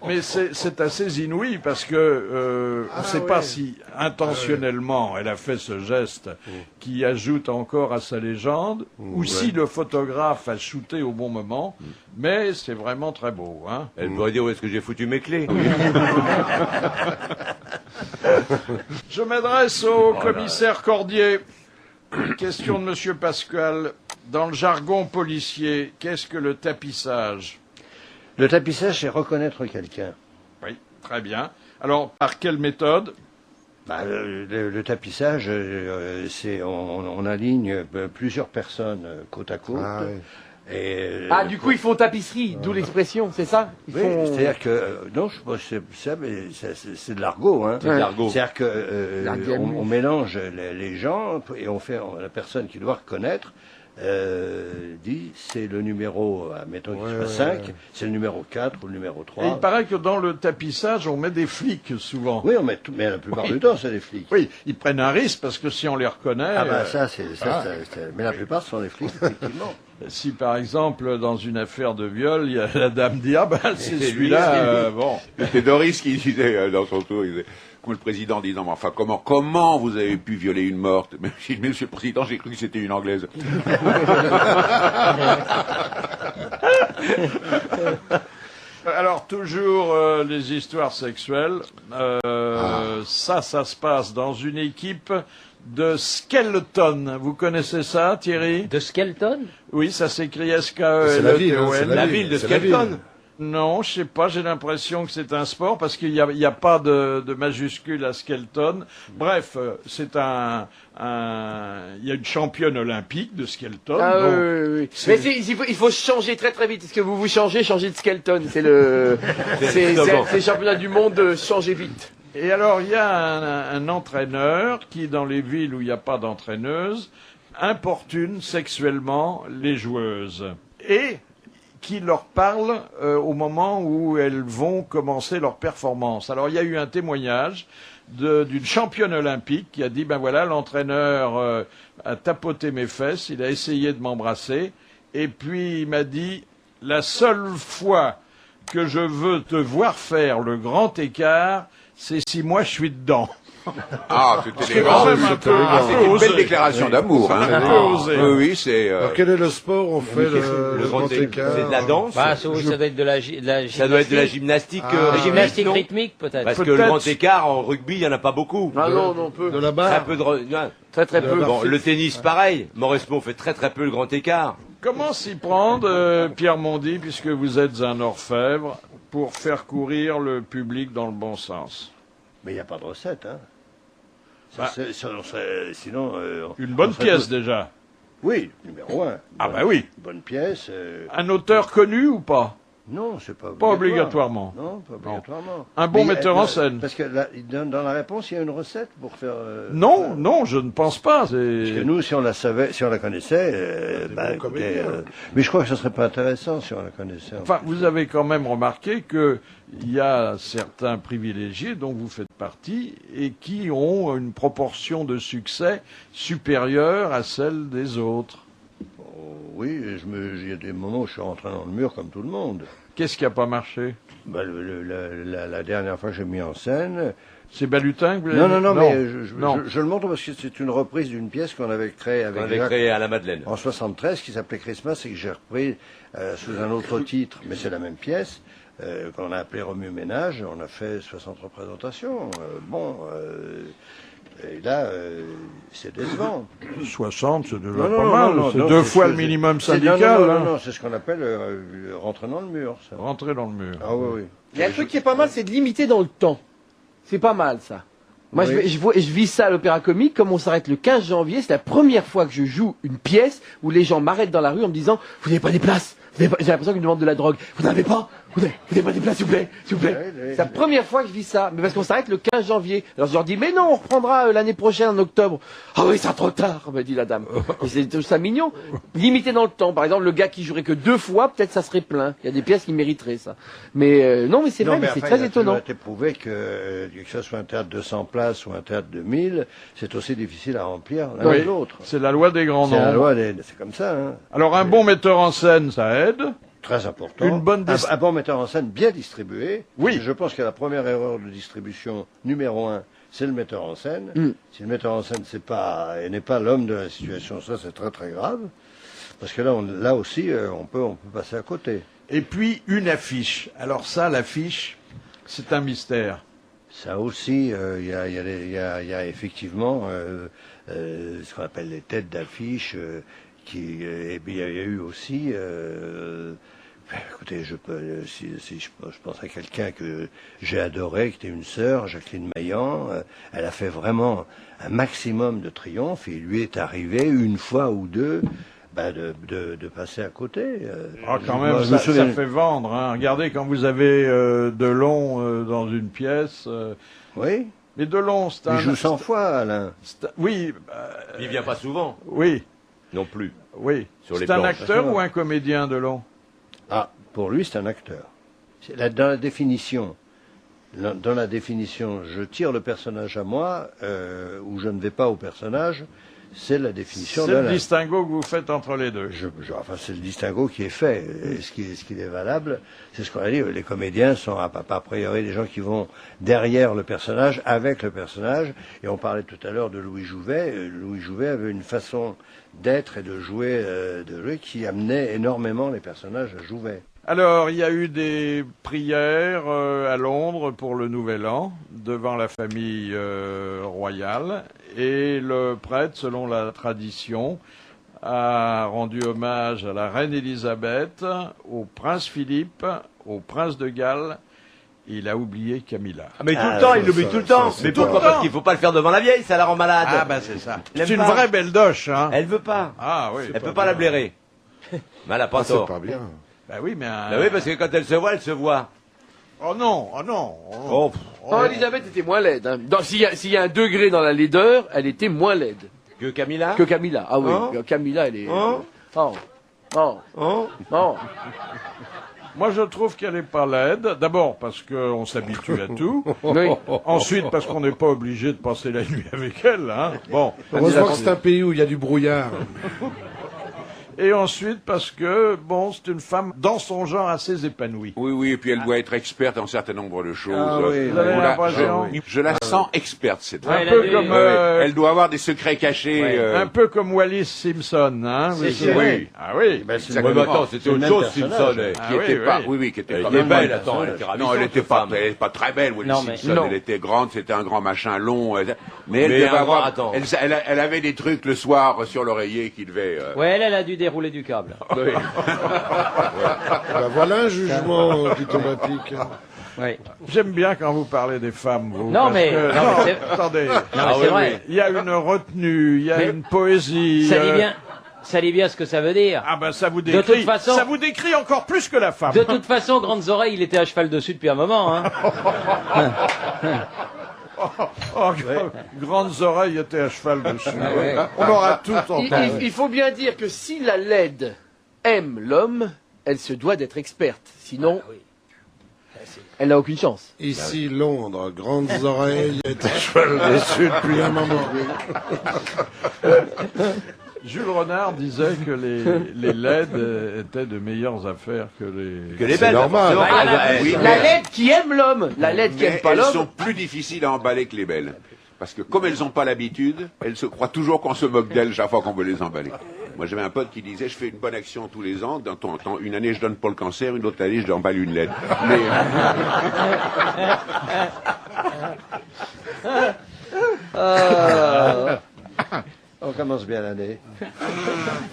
Mais c'est assez inouï parce que on ne sait pas si intentionnellement elle a fait ce geste qui ajoute encore à sa légende, ou si le photographe a shooté au bon moment, mais c'est vraiment très beau. Hein. Elle pourrait dire où est-ce que j'ai foutu mes clés. Je m'adresse au commissaire Cordier. Une question de Monsieur Pascal. Dans le jargon policier, qu'est-ce que le tapissage? Le tapissage, c'est reconnaître quelqu'un. Oui, très bien. Alors, par quelle méthode? Bah, le tapissage, c'est on aligne plusieurs personnes côte à côte. Ah, oui. Et, Ah, du coup, ils font tapisserie, d'où l'expression, c'est ça? Ils oui, font... c'est-à-dire que non, je sais pas si c'est ça, mais c'est de l'argot. Hein. C'est de l'argot. C'est-à-dire que L'argot. on mélange les gens et on fait la personne qui doit reconnaître dit c'est le numéro, mettons qu'il soit 5, c'est le numéro 4 ou le numéro 3. Et il paraît que dans le tapissage, on met des flics souvent. Oui, on met tout, mais la plupart du temps, c'est des flics. Oui, ils prennent un risque parce que si on les reconnaît, Ah ben ça, mais la plupart sont des flics, effectivement. si par exemple dans une affaire de viol, il y a la dame dit ah ben c'est C'est celui-là, bon. C'est Doris qui disait dans son tour, il disait, comme le président disant, mais enfin comment vous avez pu violer une morte? Mais je dis, mais monsieur le président, j'ai cru que c'était une anglaise. Alors toujours les histoires sexuelles. Ça se passe dans une équipe de Skeleton. Vous connaissez ça, Thierry? De Skelton? Oui, ça s'écrit C'est la ville, hein, c'est S-K-E-L-T-O-N. La ville de c'est la Skelton. Non, je sais pas, j'ai l'impression que c'est un sport parce qu'il y a pas de majuscule à Skelton. Bref, c'est il y a une championne olympique de Skelton. Ah donc oui, oui. Mais il faut changer très très vite. Est-ce que vous changez de Skeleton? C'est le c'est le championnat du monde de changer vite. Et alors, il y a un entraîneur qui, dans les villes où il n'y a pas d'entraîneuse, importune sexuellement les joueuses. Et qui leur parle au moment où elles vont commencer leur performance. Alors, il y a eu un témoignage d'une championne olympique qui a dit, ben voilà, l'entraîneur a tapoté mes fesses, il a essayé de m'embrasser, et puis il m'a dit, la seule fois que je veux te voir faire le grand écart, c'est si moi je suis dedans. Ah, c'est C'est élégant. quand même un peu C'est une belle osé. déclaration d'amour. Hein. Un peu osé. Oui, oui, c'est... Alors, quel est le sport où on fait le grand c'est écart? c'est de la danse. Bah, ça doit être de la Ça doit être de la gymnastique. Ah. gymnastique non rythmique, peut-être. Parce que Peut-être. le grand écart en rugby, il y en a pas beaucoup. Ah non, non, peu. De la Très barre? peu de. Très très peu. Bon, le tennis, pareil. Mauresmo fait très très peu le grand écart. Comment s'y prendre, Pierre Mondy, puisque vous êtes un orfèvre, pour faire courir le public dans le bon sens? Mais il n'y a pas de recette, hein. Bah. Sinon... Une bonne on serait pièce tous- déjà. Oui, numéro 1. Ah bah oui. Bonne pièce. Un auteur connu ou pas? Non, c'est pas Pas obligatoirement. Non, pas obligatoirement. Un bon Mais, metteur en scène. Parce que dans la réponse, il y a une recette pour faire... Non, non, je ne pense pas. Parce que nous, si on la savait, si on la connaissait, bons comédiens. mais je crois que ce serait pas intéressant si on la connaissait. Enfin, vous avez quand même remarqué que il y a certains privilégiés dont vous faites partie et qui ont une proportion de succès supérieure à celle des autres. Oh, oui, il y a des moments où je suis rentré dans le mur comme tout le monde. Qu'est-ce qui n'a pas marché? Bah, la dernière fois que j'ai mis en scène... C'est Balutin que vous Non, l'avez non, dit non, mais je non. le montre parce que c'est une reprise d'une pièce qu'on avait créée On avec avait Jacques créé à la Madeleine. en 73 qui s'appelait Christmas et que j'ai repris sous un autre titre, mais c'est la même pièce, qu'on a appelée Remue Ménage. On a fait 60 représentations. Et là, c'est décevant. 60, c'est déjà Non, pas non, mal. non, c'est non, deux c'est- fois le c'est- minimum c'est- syndical. Non, non, hein. non, c'est ce qu'on appelle rentrer dans le mur. Ça. Rentrer dans le mur. Ah oui, oui. Il y a un truc qui est pas mal, c'est de limiter dans le temps. C'est pas mal, ça. Moi, Oui. je vis ça à l'Opéra Comique, comme on s'arrête le 15 janvier, c'est la première fois que je joue une pièce où les gens m'arrêtent dans la rue en me disant « Vous n'avez pas des places ?» J'ai l'impression qu'ils me demandent de la drogue. « Vous n'avez pas vous n'avez pas des places, s'il vous plaît, s'il vous plaît. Ouais, ouais, C'est la première fois que je vis ça, mais parce qu'on s'arrête le 15 janvier. Alors je leur dis, mais non, on reprendra l'année prochaine en octobre. Ah oui, ça trop tard, me dit la dame. Et c'est tout ça mignon. Limité dans le temps. Par exemple, le gars qui jouerait que 2 fois, peut-être ça serait plein. Il y a des pièces qui mériteraient ça. Mais non, mais c'est vrai, mais c'est très étonnant. Il a été prouvé que ce soit un théâtre de 100 places ou un théâtre de 1000, c'est aussi difficile à remplir l'un Oui, que l'autre. c'est la loi des grands C'est la nombres. loi c'est comme ça, hein. Alors un bon metteur en scène, ça aide. Très important. Une bonne un bon metteur en scène bien distribué. Oui. Je pense que la première erreur de distribution numéro 1, c'est le metteur en scène. Si le metteur en scène n'est pas l'homme de la situation, ça c'est très très grave. Parce que là aussi, on peut passer à côté. Et puis une affiche. Alors ça, l'affiche, c'est un mystère. Ça aussi, il y a effectivement ce qu'on appelle les têtes d'affiche, et puis il y a eu aussi, écoutez, si je pense à quelqu'un que j'ai adoré, qui était une sœur, Jacqueline Maillan, elle a fait vraiment un maximum de triomphe, et il lui est arrivé une fois ou deux de passer à côté. Ah, quand Moi, même, je me ça souviens- fait vendre. Hein. Regardez, quand vous avez Delon dans une pièce. Oui, Mais Delon, c'est il un. joue 100 fois, Alain. Oui, Il vient pas souvent, oui, non plus. oui. Sur les C'est un planches. acteur ou un comédien, Delon? Ah, pour lui, c'est un acteur. Dans la définition, je tire le personnage à moi, ou je ne vais pas au personnage, c'est la définition C'est de le distinguo que vous faites entre les deux. Enfin, c'est le distinguo qui est fait. Et ce qui est valable, c'est ce qu'on a dit. Les comédiens sont a priori des gens qui vont derrière le personnage, avec le personnage. Et on parlait tout à l'heure de Louis Jouvet. Louis Jouvet avait une façon d'être et de jouer qui amenait énormément les personnages à Jouvet. Alors, il y a eu des prières à Londres pour le Nouvel An, devant la famille royale, et le prêtre, selon la tradition, a rendu hommage à la reine Élisabeth, au prince Philippe, au prince de Galles. Il a oublié Camilla. Ah, mais tout le temps, il l'oublie tout le temps. Mais pourquoi? Parce qu'il faut pas le faire devant la vieille, ça la rend malade. Ah ben c'est ça. Il aime C'est une pas. vraie belle doche, hein. Elle veut pas. Ah oui. Elle peut pas la blairer. Mais elle a pas Ah, c'est tort. pas bien. Ben oui, mais. Bah oui, parce que quand elle se voit, elle se voit. Oh non, oh non. Oh, Non, Elisabeth était moins laide. Hein. S'il y a un degré dans la laideur, elle était moins laide que Camilla. que Camilla. Ah oui, Hein Camilla, elle est... Hein Oh, oh, Hein oh. Moi, je trouve qu'elle n'est pas laide. D'abord parce qu'on s'habitue à tout. Oui. Ensuite parce qu'on n'est pas obligé de passer la nuit avec elle. Hein. Bon. Heureusement que c'est un pays où il y a du brouillard. Et ensuite, parce que, bon, c'est une femme dans son genre assez épanouie. Oui, oui, et puis elle doit être experte en un certain nombre de choses. Ah oui, Vous avez On la- l'impression je la sens experte, cette Ouais, femme. elle Un a peu dû- comme, Elle doit avoir des secrets cachés. Ouais. un peu comme Wallis Simpson, hein. C'est vous sûr. savez. Ah oui. Ben, c'est Ouais, Exactement. mais attends, c'était C'est le autre même chose, personnage. Simpson. Qui Ah oui, était pas, oui. oui, qui était Elle pas était mal. belle, attends, elle était ravissante. Non, elle était cette pas, femme. elle était pas très belle, Wallis Non, mais- Simpson. non. Elle était grande, c'était un grand machin long. Mais elle Mais devait un grand- avoir, attends. elle avait des trucs le soir sur l'oreiller qui devaient, Ouais, elle a dû dérouler du câble. Bah, voilà un jugement qui tombe à pic. Oui. J'aime bien quand vous parlez des femmes, vous. Non, parce mais- que- non, mais c'est- attendez. Non, mais c'est vrai. Il y a une retenue, il y a Mais- une poésie. Ça dit bien ce que ça veut dire. Ah ben ça vous De décrit. toute façon- Ça vous décrit encore plus que la femme. De toute façon, Grandes Oreilles, il était à cheval dessus depuis un moment. Hein. Oh, grandes oreilles étaient à cheval dessus. ouais. On aura tout entendu. Il faut bien dire que si la laide aime l'homme, elle se doit d'être experte. Sinon, elle n'a aucune chance. Ici, Londres, grandes oreilles et à cheval dessus depuis un moment. Jules Renard disait que les laides étaient de meilleures affaires que les... Que les C'est belles. normal. forcément. Bah, la- oui, La mais- laide qui aime l'homme, la laide qui mais aime pas elles l'homme. sont plus difficiles à emballer que les belles. Parce que comme elles n'ont pas l'habitude, elles se croient toujours qu'on se moque d'elles chaque fois qu'on veut les emballer. Moi, j'avais un pote qui disait, je fais une bonne action tous les ans. Une année, je donne pour le cancer, une autre année, je emballe une laide. Mais, On commence bien l'année.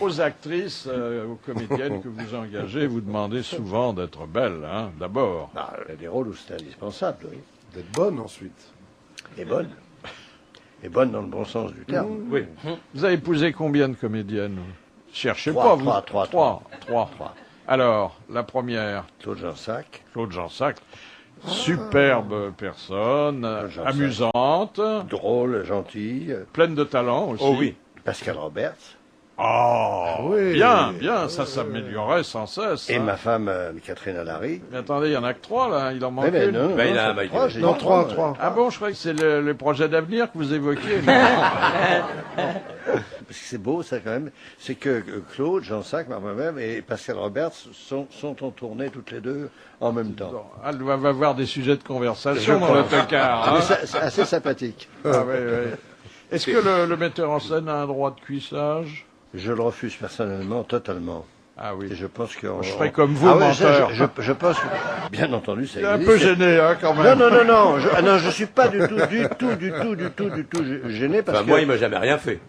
Aux actrices, aux comédiennes que vous engagez, vous demandez souvent d'être belles, hein, d'abord. Bah, il y a des rôles où c'est indispensable, oui. D'être bonne ensuite. Et bonne. Et bonne dans le bon sens du terme. Oui. Vous avez épousé combien de comédiennes vous Cherchez Trois, pas, vous. trois. Trois. Alors, la première, Claude Jansac, Claude Jansac. Superbe personne, Jansac. amusante, drôle, gentil. pleine de talent aussi. Oh oui. Pascal Roberts. Oh, oui. bien, ça s'améliorerait sans cesse. Et hein. ma femme, Catherine Allary. Mais attendez, il y en a que trois là, il en manque Oui, mais une. non, Ben, il a non, un mec, trois, j'ai Non, dit trois. Ah bon, je croyais que c'est le projet d'avenir que vous évoquiez. Parce que c'est beau, ça, quand même. C'est que Claude, Jansac, moi-même, et Pascal Roberts sont en tournée toutes les deux en même temps. Elle va avoir des sujets de conversation Je dans le pense. tocard. Mais Hein. c'est assez sympathique. Ah, ouais, ouais. Est-ce que le metteur en scène a un droit de cuissage? Je le refuse personnellement, totalement. Ah oui. Et je pense que... Je ferai comme vous, ah ouais, ça, menteur. je pense que... Bien entendu, ça Il est un existe. peu gêné, hein, quand Non, même. non. Je suis pas du tout gêné parce Enfin, que moi, il m'a jamais rien fait.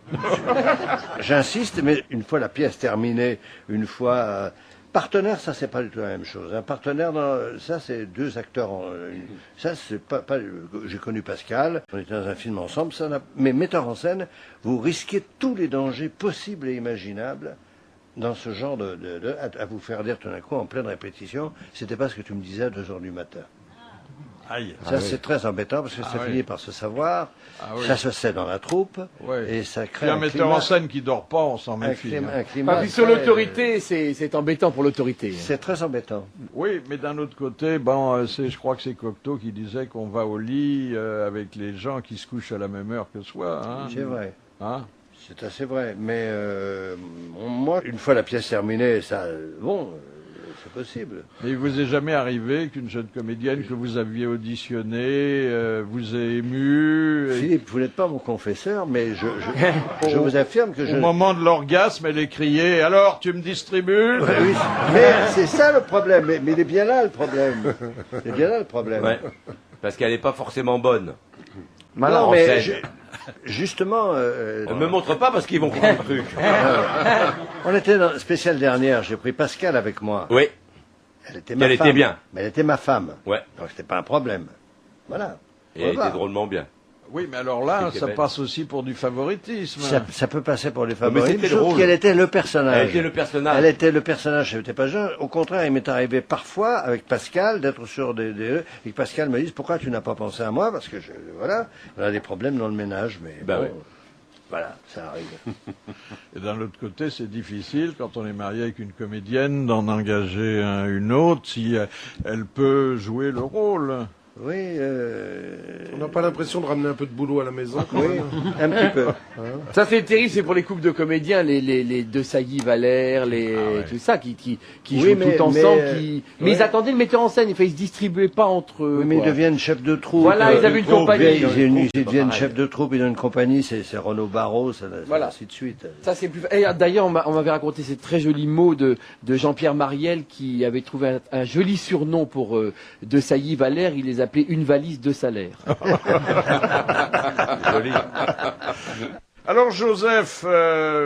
j'insiste, mais une fois la pièce terminée, une fois partenaire, ça c'est pas du tout la même chose. Un partenaire, ça c'est deux acteurs. Ça c'est pas. J'ai connu Pascal, on était dans un film ensemble. Mais metteur en scène, vous risquez tous les dangers possibles et imaginables dans ce genre à vous faire dire tout d'un coup en pleine répétition. C'était pas ce que tu me disais à 2 heures du matin. Aïe. Ça, c'est très embêtant parce que ça oui. finit par se savoir, Ah oui. ça se sait dans la troupe, Ouais. et ça crée Puis un metteur climat, en scène qui dort pas, on s'en méfie. hein. un climat Ah, puis sur très- l'autorité, c'est embêtant pour l'autorité. C'est très embêtant. Oui, mais d'un autre côté, bon, je crois que c'est Cocteau qui disait qu'on va au lit avec les gens qui se couchent à la même heure que soi. Hein. C'est vrai. Hein. C'est assez vrai. Mais moi, une fois la pièce terminée, ça, c'est possible. Mais il vous est jamais arrivé qu'une jeune comédienne que vous aviez auditionnée vous ait ému et Philippe, vous n'êtes pas mon confesseur, mais je vous affirme que au je... moment de l'orgasme, elle ait crié « Alors, tu me distribues ?» Oui, mais c'est ça le problème. Mais il est bien là le problème. Il est bien là le problème. Ouais. Parce qu'elle n'est pas forcément bonne. Non, En mais scène. justement, Ne me montre pas parce qu'ils vont croire le truc. on était dans le spécial dernière. J'ai pris Pascal avec moi. Oui. Elle était ma Elle femme. était bien. Mais elle était ma femme. Ouais. Donc c'était pas un problème. Voilà. Et elle Voilà. était drôlement bien. Oui, mais alors là, C'était ça belle. passe aussi pour du favoritisme. Ça peut passer pour les mais favoris, c'était sauf drôle. qu'elle était le personnage. Elle était le personnage. Elle était le personnage, je n'étais pas jeune. Au contraire, il m'est arrivé parfois, avec Pascal, d'être sur et que Pascal me dise, pourquoi tu n'as pas pensé à moi? Parce que, voilà, on a des problèmes dans le ménage, mais Ben bon, oui. voilà, ça arrive. Et d'un autre côté, c'est difficile, quand on est marié avec une comédienne, d'en engager une autre si elle peut jouer le rôle. Oui, On n'a pas l'impression de ramener un peu de boulot à la maison. quand oui, même. un petit peu. Ça c'est terrible, c'est pour les couples de comédiens, les De Sailly, Valère, tout ça, qui Oui, jouent mais- tout ensemble. mais- Mais ouais. ils attendaient le metteur en scène, ils se distribuaient pas entre eux. Oui, mais ils quoi. deviennent chefs de troupe. Voilà, ils avaient une compagnie. Ils deviennent chefs de troupe, ils ont une compagnie, c'est Renaud Barrault, Voilà. ainsi de suite. Ça c'est plus. Et d'ailleurs, on m'avait raconté ces très jolis mots de Jean-Pierre Mariel qui avait trouvé un joli surnom pour De Sailly, Valère. Il les appelait une valise de salaire. Joli. Alors Joseph,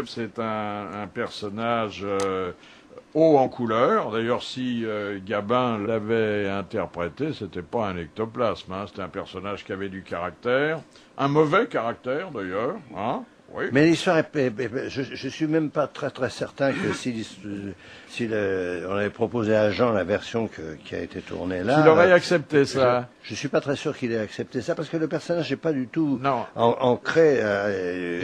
c'est un personnage haut en couleur. D'ailleurs, si Gabin l'avait interprété, c'était pas un ectoplasme, hein. C'était un personnage qui avait du caractère, un mauvais caractère d'ailleurs, hein. Oui. Mais l'histoire je suis même pas très très certain que on avait proposé à Jean la version qui a été tournée là. Il aurait accepté ça. Je suis pas très sûr qu'il ait accepté ça parce que le personnage n'est pas du tout Non. ancré.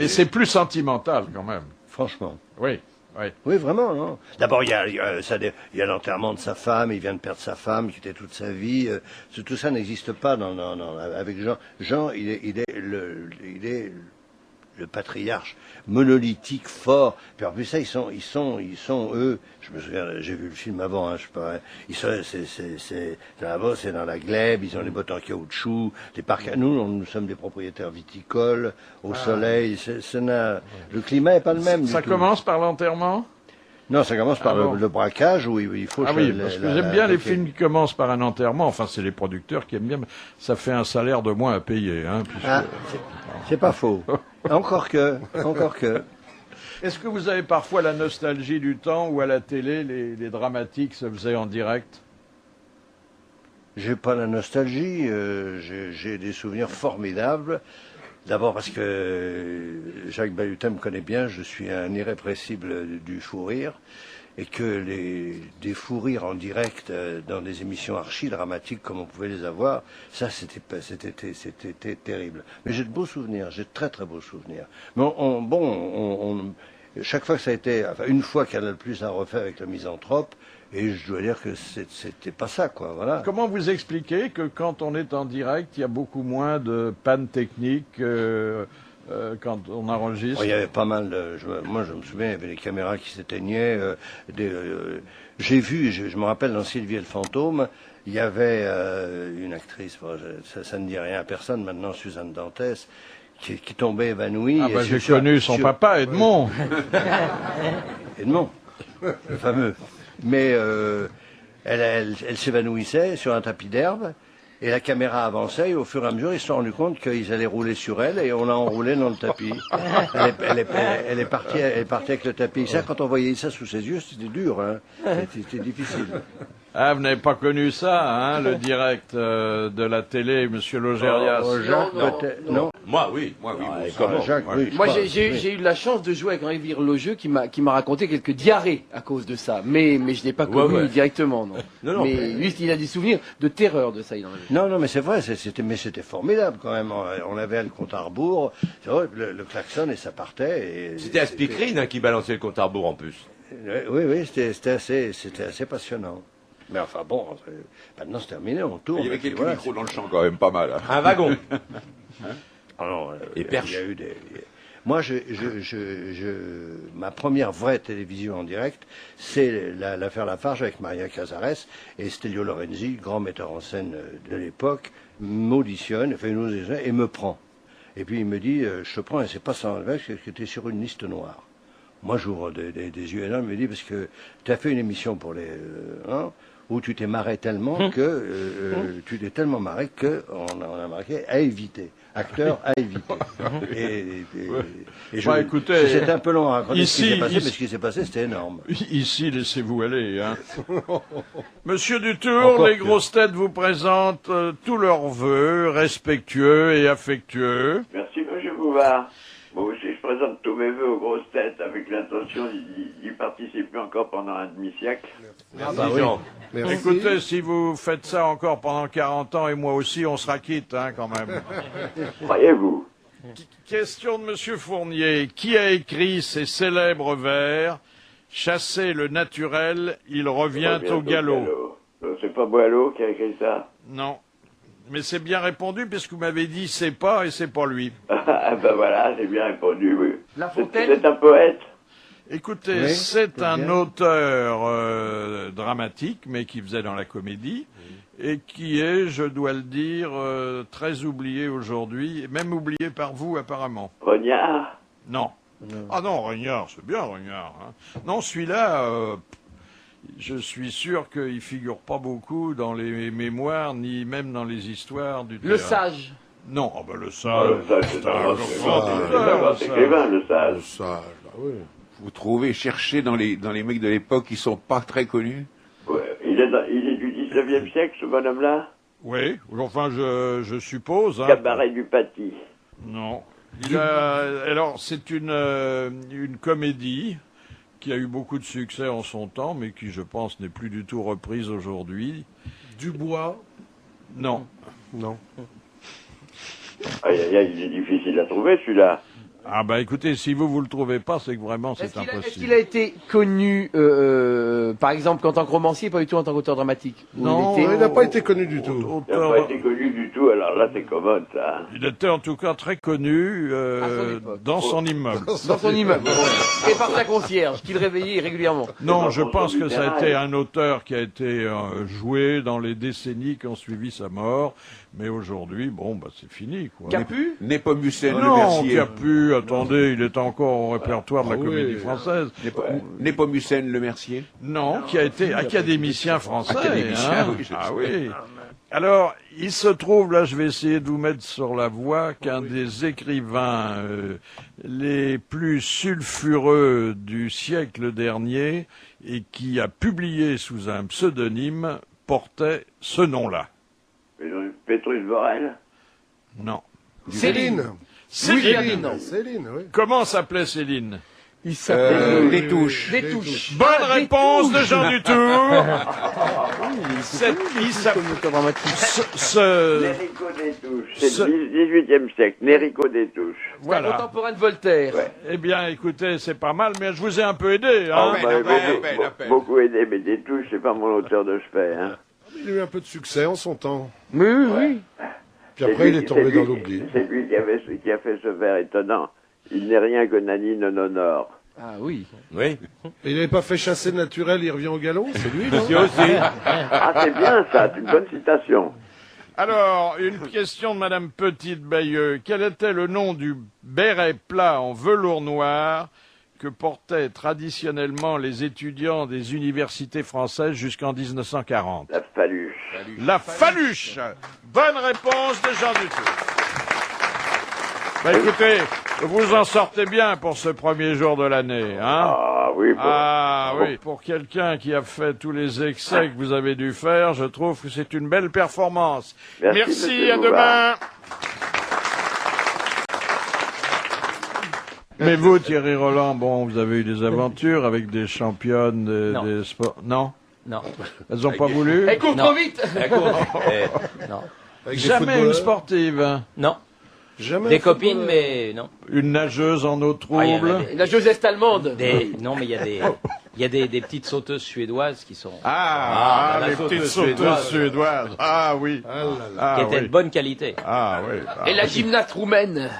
Et c'est plus sentimental quand même. Franchement. Oui. Oui. Oui, vraiment, non. D'abord, il y a l'enterrement de sa femme, il vient de perdre sa femme, qui était toute sa vie. Tout ça n'existe pas avec Jean. Jean, il est le patriarche monolithique, fort. Puis en plus ça, ils sont eux. Je me souviens, j'ai vu le film avant, hein, je sais pas. Ils sont, là-bas, c'est dans la glèbe. Ils ont les bottes en caoutchouc, les parcs. Nous sommes des propriétaires viticoles, au soleil. Le climat est pas le même. Ça du tout. commence par l'enterrement? Non, ça commence par bon. le braquage où il faut. Ah oui, parce que j'aime bien les films qui commencent par un enterrement. Enfin, c'est les producteurs qui aiment bien. Ça fait un salaire de moins à payer, hein. Puisque... Ah, c'est pas faux. Encore que. Est-ce que vous avez parfois la nostalgie du temps où à la télé les dramatiques se faisaient en direct? J'ai pas la nostalgie. J'ai des souvenirs formidables. D'abord parce que Jacques Bahutin me connaît bien, je suis un irrépressible du fou rire, et que des fous rires en direct dans des émissions archi-dramatiques comme on pouvait les avoir, ça c'était terrible. Mais j'ai de beaux souvenirs, j'ai de très très beaux souvenirs. Mais chaque fois que ça a été, enfin une fois Canal Plus a refait avec le Misanthrope, et je dois dire que c'était pas ça, quoi, voilà. Comment vous expliquez que quand on est en direct, il y a beaucoup moins de pannes techniques quand on enregistre? Il y avait pas mal moi je me souviens, il y avait les caméras qui s'éteignaient. J'ai vu, je me rappelle dans Sylvie et le fantôme, il y avait une actrice, ça ne dit rien à personne maintenant, Suzanne Dantès, qui tombait évanouie. Ah bah j'ai connu son papa, Edmond. Edmond, le fameux. Mais elle s'évanouissait sur un tapis d'herbe. Et la caméra avançait, et au fur et à mesure, ils se sont rendus compte qu'ils allaient rouler sur elle, et on l'a enroulée dans le tapis. Elle est partie avec le tapis. Ça, quand on voyait ça sous ses yeux, c'était dur, hein. C'était difficile. Ah, vous n'avez pas connu ça, hein, le direct de la télé, Monsieur Logérias? Jacques, Non, peut-être, non. non. Moi, oui. Jacques, oui. Moi, j'ai eu la chance de jouer avec Henri Virlogeux qui m'a raconté quelques diarrhées à cause de ça. Mais je l'ai pas connu ouais. directement, non. Non, mais lui, il a des souvenirs de terreur de ça. Il en avait. Non, mais c'est vrai, c'était formidable quand même. On avait le compte à rebours, c'est vrai, le klaxon et ça partait. C'était à Speakerine hein, qui balançait le compte à rebours en plus. Oui, c'était assez passionnant. Mais enfin bon, maintenant c'est terminé, on tourne. Il y avait et puis quelques voilà. micros dans le champ quand même, pas mal. Hein. Un wagon. Ah non, Et perche. il y a eu Moi, ma première vraie télévision en direct, c'est l'affaire Lafarge avec Maria Cazares et Stelio Lorenzi, grand metteur en scène de l'époque, m'auditionne, fait une audition et me prend. Et puis il me dit, je te prends et c'est pas sans parce que tu es sur une liste noire. Moi, j'ouvre des yeux énormes, il me dit, parce que tu as fait une émission pour les... où tu t'es marré tellement que... tu t'es tellement marré qu'on a marqué à éviter. Acteur à éviter. Écoutez, c'est un peu long à raconter ce qui s'est passé, mais ici- ce qui s'est passé, c'était énorme. Ici, laissez-vous aller, hein. Monsieur Dutour, Encore les que- grosses têtes vous présentent tous leurs vœux respectueux et affectueux. Merci, monsieur Bouvard. Moi aussi, je présente tous mes voeux aux grosses têtes avec l'intention d'y participer encore pendant un demi-siècle. Merci, Jean. Merci. Écoutez, si vous faites ça encore pendant 40 ans, et moi aussi, on sera quitte, hein, quand même. Croyez-vous? Question de Monsieur Fournier. Qui a écrit ces célèbres vers « Chasser le naturel, il revient au galop » C'est pas Boileau qui a écrit ça? Non. Mais c'est bien répondu puisque vous m'avez dit c'est pas et c'est pas lui. Ah ben voilà, j'ai bien répondu, oui. La Fontaine. C'est un poète. Écoutez, Oui, c'est c'est un bien. auteur dramatique, mais qui faisait dans la comédie, et qui est, je dois le dire, très oublié aujourd'hui, et même oublié par vous apparemment. Rognard. Non. Ah non, Regnard, c'est bien Regnard. Hein. Non, celui-là, je suis sûr qu'il figure pas beaucoup dans les mémoires, ni même dans les histoires du Le théâtre. Sage. Non, ah ben le Ah, sage. le sage, c'est un grand sage. écrivain, le Le sage. sage, là, oui. Vous trouvez, cherchez dans les mecs de l'époque qui sont pas très connus. Ouais, il est du 19e siècle, ce bonhomme-là. Oui, enfin je suppose. Hein. Cabaret du Paty. Non. Alors, c'est une comédie qui a eu beaucoup de succès en son temps, mais qui, je pense, n'est plus du tout reprise aujourd'hui. Dubois. Non. Non. Aïe, aïe, aïe, il est difficile à trouver, celui-là. Ah bah écoutez, si vous le trouvez pas, c'est que vraiment c'est Est-ce qu'il impossible. a été connu, par exemple, en tant que romancier, pas du tout en tant qu'auteur dramatique? Ou Non, il était- Il n'a pas été connu du tout. Il n'a Auteur- pas été connu du tout, alors là, c'est commode, ça. Il était en tout cas très connu À son époque. dans son immeuble. dans son immeuble. Et par sa concierge, qu'il réveillait régulièrement. Non, pas je pour pense son que ça a littéraire. été un auteur qui a été joué dans les décennies qui ont suivi sa mort, mais aujourd'hui, bon, bah c'est fini, quoi. Capu? Népomucène Le Non, Mercier. qui a pu, attendez, il est encore au répertoire de la Ah oui. comédie française. Népomucène Le Mercier. Non, qui a été académicien français. Académicien, hein. oui, je Ah sais. oui. Alors, il se trouve, là, je vais essayer de vous mettre sur la voie, qu'un des écrivains les plus sulfureux du siècle dernier, et qui a publié sous un pseudonyme, portait ce nom-là. Pétrus Borel. Non. Céline. Céline. Céline, oui. Comment s'appelait Céline? Il s'appelait... Les touches. Des touches. Bonne Ah, des réponse de touches. Jean Dutour. Il s'appelait... Nérico des Touches. C'est le 18e siècle. Nérico des Touches. Un Voilà. contemporain de Voltaire. Ouais. Eh bien, écoutez, c'est pas mal, mais je vous ai un peu aidé. Hein. Ah, ouais. Beaucoup aidé, mais des Touches, c'est pas mon auteur de chevet, hein. Il a eu un peu de succès en son temps. Oui, oui, oui. Puis après, il est tombé dans l'oubli. C'est lui qui a fait ce vers étonnant. Il n'est rien que Nani non honore. Ah oui. Oui. Et il n'avait pas fait chasser naturel, il revient au galop. C'est lui, non? Monsieur aussi. Ah, c'est bien ça, c'est une bonne citation. Alors, une question de Madame Petite-Bayeux. Quel était le nom du béret plat en velours noir que portaient traditionnellement les étudiants des universités françaises jusqu'en 1940? La Faluche. La faluche. Bonne réponse de Jean Dutour. Bah écoutez, vous en sortez bien pour ce premier jour de l'année, hein? Ah oui, bon. Ah oui, pour quelqu'un qui a fait tous les excès que vous avez dû faire, je trouve que c'est une belle performance. Merci, monsieur à Bouvard. demain. Mais vous, Thierry Roland, bon, vous avez eu des aventures avec des championnes Non. des sports. Non? Non. Elles n'ont pas voulu? Elle court Non. trop vite. La course. Non. Avec des Jamais une footballeurs. sportive. Non. Jamais Des un copines, footballeur. mais non. Une nageuse en eau Ah, il y en a trouble. des- La Josette allemande. Non, mais il y a des petites sauteuses suédoises qui sont Ah, la les sauteuse petites sauteuses suédoise. suédoises. Ah oui. Ah là là. Ah, qui étaient oui. de bonne qualité. Ah oui. Ah, Et la gymnaste roumaine.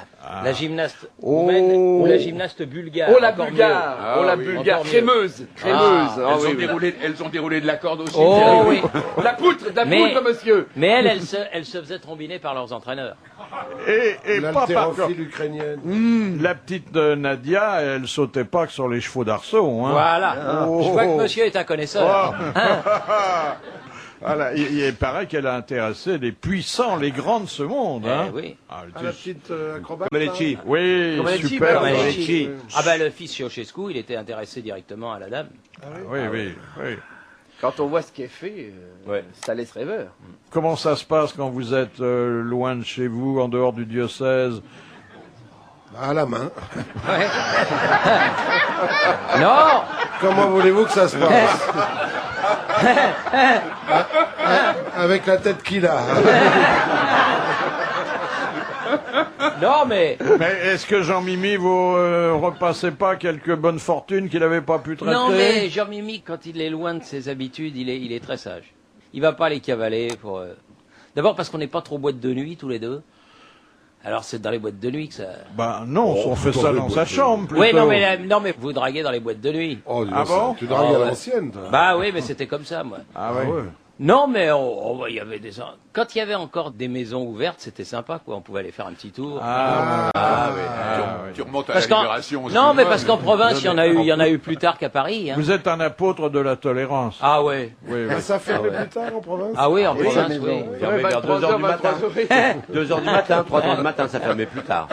La gymnaste Oh. roumaine ou la gymnaste bulgare. Oh la encore bulgare. Ah, Oh la oui. bulgare. Encore mieux. Crémeuse. Crémeuse. Ah, Ah, oui, oui. Elles ont déroulé de la corde aussi. Oh oui. La poutre, Mais- monsieur. Mais elle se faisait trombiner par leurs entraîneurs. Et pas par contre. L'haltérophile ukrainienne. La petite Nadia, elle sautait pas que sur les chevaux d'arceau. Hein. Voilà. Oh. Je vois que monsieur est un connaisseur. Voilà, il paraît qu'elle a intéressé les puissants, les grands de ce monde. Hein. Oui. Ah, elle Ah, était- la petite acrobate. Melecci. Oui, Comaneci, super. bah, Comaneci. Ah bah le fils Ceausescu, il était intéressé directement à la dame. Oui, oui, oui. Quand on voit ce qui est fait, Ouais. ça laisse rêveur. Comment ça se passe quand vous êtes loin de chez vous, en dehors du diocèse? À la main. Non. Comment voulez-vous que ça se passe? Avec la tête qu'il a. Non mais Mais est-ce que Jean-Mimi vous repassez pas quelques bonnes fortunes qu'il n'avait pas pu traiter? non mais Jean-Mimi quand il est loin de ses habitudes, il est très sage. Il va pas les cavaler pour D'abord parce qu'on n'est pas trop boîte de nuit tous les deux. Alors c'est dans les boîtes de nuit que ça... Bah non, on fait ça dans sa chambre plutôt. Oui, non mais vous draguez dans les boîtes de nuit. Oh, Ah bon? Tu dragues à ouais. l'ancienne, toi. Bah oui, mais c'était comme ça, moi. Ah ouais. Non, mais il y avait des... Quand il y avait encore des maisons ouvertes, c'était sympa, quoi. On pouvait aller faire un petit tour. Tu remontes à Parce la qu'en- Libération. Non, excuse-moi, mais parce qu'en province, il y en a eu plus tard qu'à Paris. Hein. Vous êtes un apôtre de la tolérance. Ah ouais. Oui, oui. Ah, ça fermait plus tard en province? Ah oui, en Oui, province, mais oui. bon, Fermé vers 2h du matin. 2h du matin, 3h du matin, ça fermait plus tard.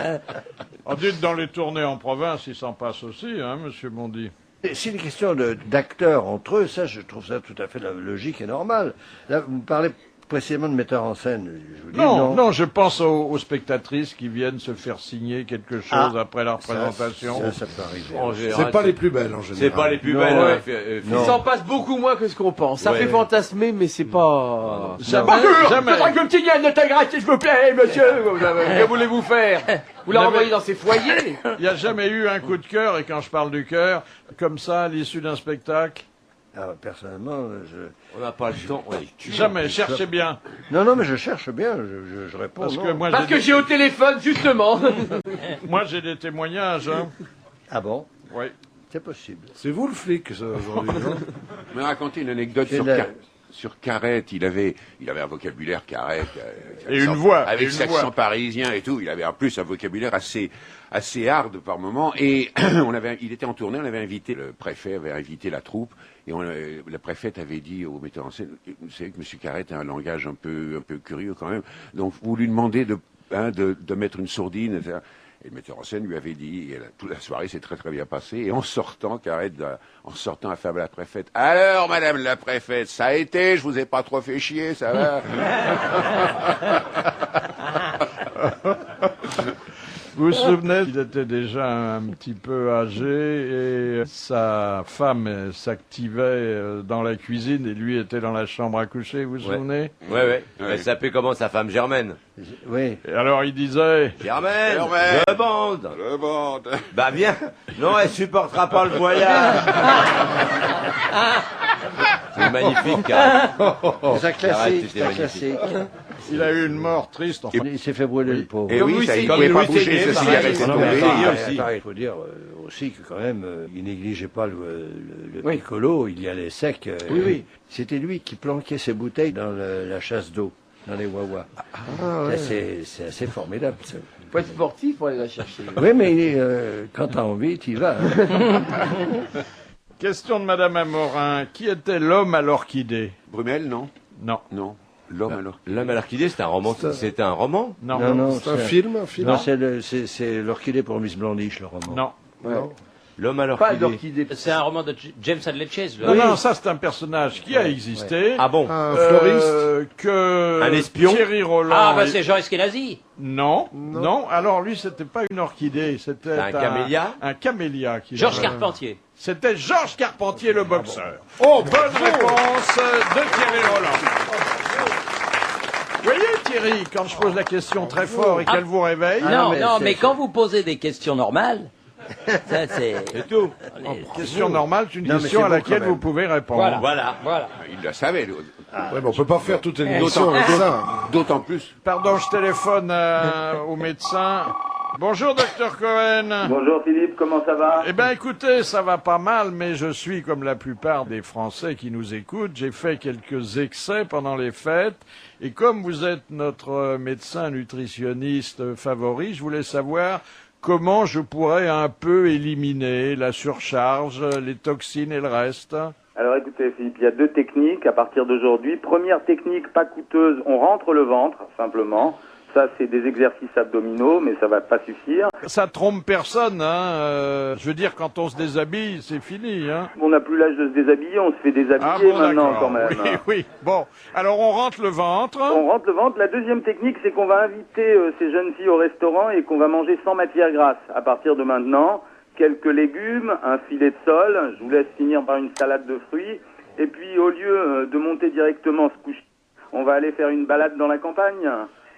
Oh, dites, dans les tournées en province, il s'en passe aussi, hein, monsieur Bondy. Et s'il est question d'acteurs entre eux, ça, je trouve ça tout à fait logique et normal. Là, vous me parlez précisément de metteurs en scène. Je vous dis, Non, je pense aux spectatrices qui viennent se faire signer quelque chose après la représentation. Ça peut arriver. En général, C'est pas les plus belles en général. C'est pas les plus Non, belles. ouais. hein, Il s'en passe beaucoup moins que ce qu'on pense. Ça Ouais. fait fantasmer, mais c'est pas... Jamais, jamais. Faudra que le petit gagne de ta grâce, s'il vous plaît, monsieur. Que voulez-vous faire? Vous la Jamais. renvoyez dans ses foyers? Il n'y a jamais eu un coup de cœur, et quand je parle du cœur, comme ça, à l'issue d'un spectacle. Ah, personnellement, On n'a pas le temps. Ouais. Jamais, cherchez bien. Non, mais je cherche bien, je réponds. Parce non. que moi, Parce que j'ai au téléphone, justement. moi, j'ai des témoignages. Hein. Ah bon? Oui. C'est possible. C'est vous le flic, ça, aujourd'hui, non? Je vais raconter une anecdote C'est sur, la- sur Carrette. Il avait un vocabulaire Carrette. Et une voix, Avec et une cet accent voix. parisien et tout. Il avait en plus un vocabulaire assez hard par moment. Et il était en tournée, le préfet avait invité la troupe. Et la préfète avait dit au metteur en scène, vous savez que M. Carrette a un langage un peu curieux quand même. Donc vous lui demandez de mettre une sourdine, etc. Et le metteur en scène lui avait dit, et toute la soirée s'est très très bien passée, et en sortant, affaire à la préfète, alors madame la préfète, ça a été, je vous ai pas trop fait chier, ça va? Vous vous souvenez, il était déjà un petit peu âgé et sa femme s'activait dans la cuisine et lui était dans la chambre à coucher, vous vous souvenez? Ouais. Elle s'appelait comment, sa femme Germaine? Oui. Et alors il disait... Germaine, Germaine. le bande. Le monde. Bah bien. Non, elle supportera pas le voyage. C'est magnifique. Hein. C'est un classique, c'était c'est un magnifique. classique. Il a eu une mort triste, enfin. Il s'est fait brûler le pauvre. Et oui, ça, il Comme pouvait pas Louis bouger, Séguier, ceci, il pareil. restait Non, tombé. mais Ah, aussi. il faut dire aussi que quand même, il négligeait pas le Oui. piccolo, il y allait sec. Oui. C'était lui qui planquait ses bouteilles dans la chasse d'eau, dans les wawas. Ça, c'est assez formidable, ça. Faut être sportif pour aller la chercher. Oui, mais quand t'as envie, tu y vas. Hein. Question de Madame Amorin. Qui était l'homme à l'orchidée? Brumel, non? Non. Non. L'homme alors. L'homme à l'orchidée, c'était un roman. C'était un roman. Non. C'est un film, Non, c'est l'orchidée pour Miss Blondiche, le roman. Non. Ouais. L'homme à Pas l'orchidée. d'orchidée. C'est un roman de James Hadley Chase. Non, ça c'est un personnage qui a existé. Ah bon? Un floriste. Que Un espion. Thierry Roland. Ah, bah c'est Jean Eskenazi. Non. Alors lui, c'était pas une orchidée, c'était Un camélia. Un camélia. Georges Carpentier. C'était Georges Carpentier, le boxeur. Bonne réponse de Thierry Roland. Vous voyez, Thierry, quand je pose la question très fort et qu'elle vous réveille, Non, mais non, c'est- mais quand vous posez des questions normales, ça c'est... C'est tout. question normale, c'est une Non, mais question c'est à beau laquelle quand même. vous pouvez répondre. Voilà. Il le savait. Ouais, mais on peut pas faire toute l'émission avec ça. D'autant plus. Pardon, je téléphone au médecin. Bonjour, docteur Cohen. Bonjour Philippe, comment ça va? Eh bien, écoutez, ça va pas mal, mais je suis comme la plupart des Français qui nous écoutent. J'ai fait quelques excès pendant les fêtes. Et comme vous êtes notre médecin nutritionniste favori, je voulais savoir comment je pourrais un peu éliminer la surcharge, les toxines et le reste. Alors écoutez Philippe, il y a deux techniques à partir d'aujourd'hui. Première technique, pas coûteuse, on rentre le ventre, simplement. Ça, c'est des exercices abdominaux, mais ça va pas suffire. Ça trompe personne, hein. Je veux dire, quand on se déshabille, c'est fini, hein. On n'a plus l'âge de se déshabiller, on se fait déshabiller maintenant d'accord. quand même. Oui. Bon, alors on rentre le ventre. On rentre le ventre. La deuxième technique, c'est qu'on va inviter ces jeunes filles au restaurant et qu'on va manger sans matière grasse à partir de maintenant. Quelques légumes, un filet de sole, je vous laisse finir par une salade de fruits. Et puis, au lieu de monter directement se coucher, on va aller faire une balade dans la campagne.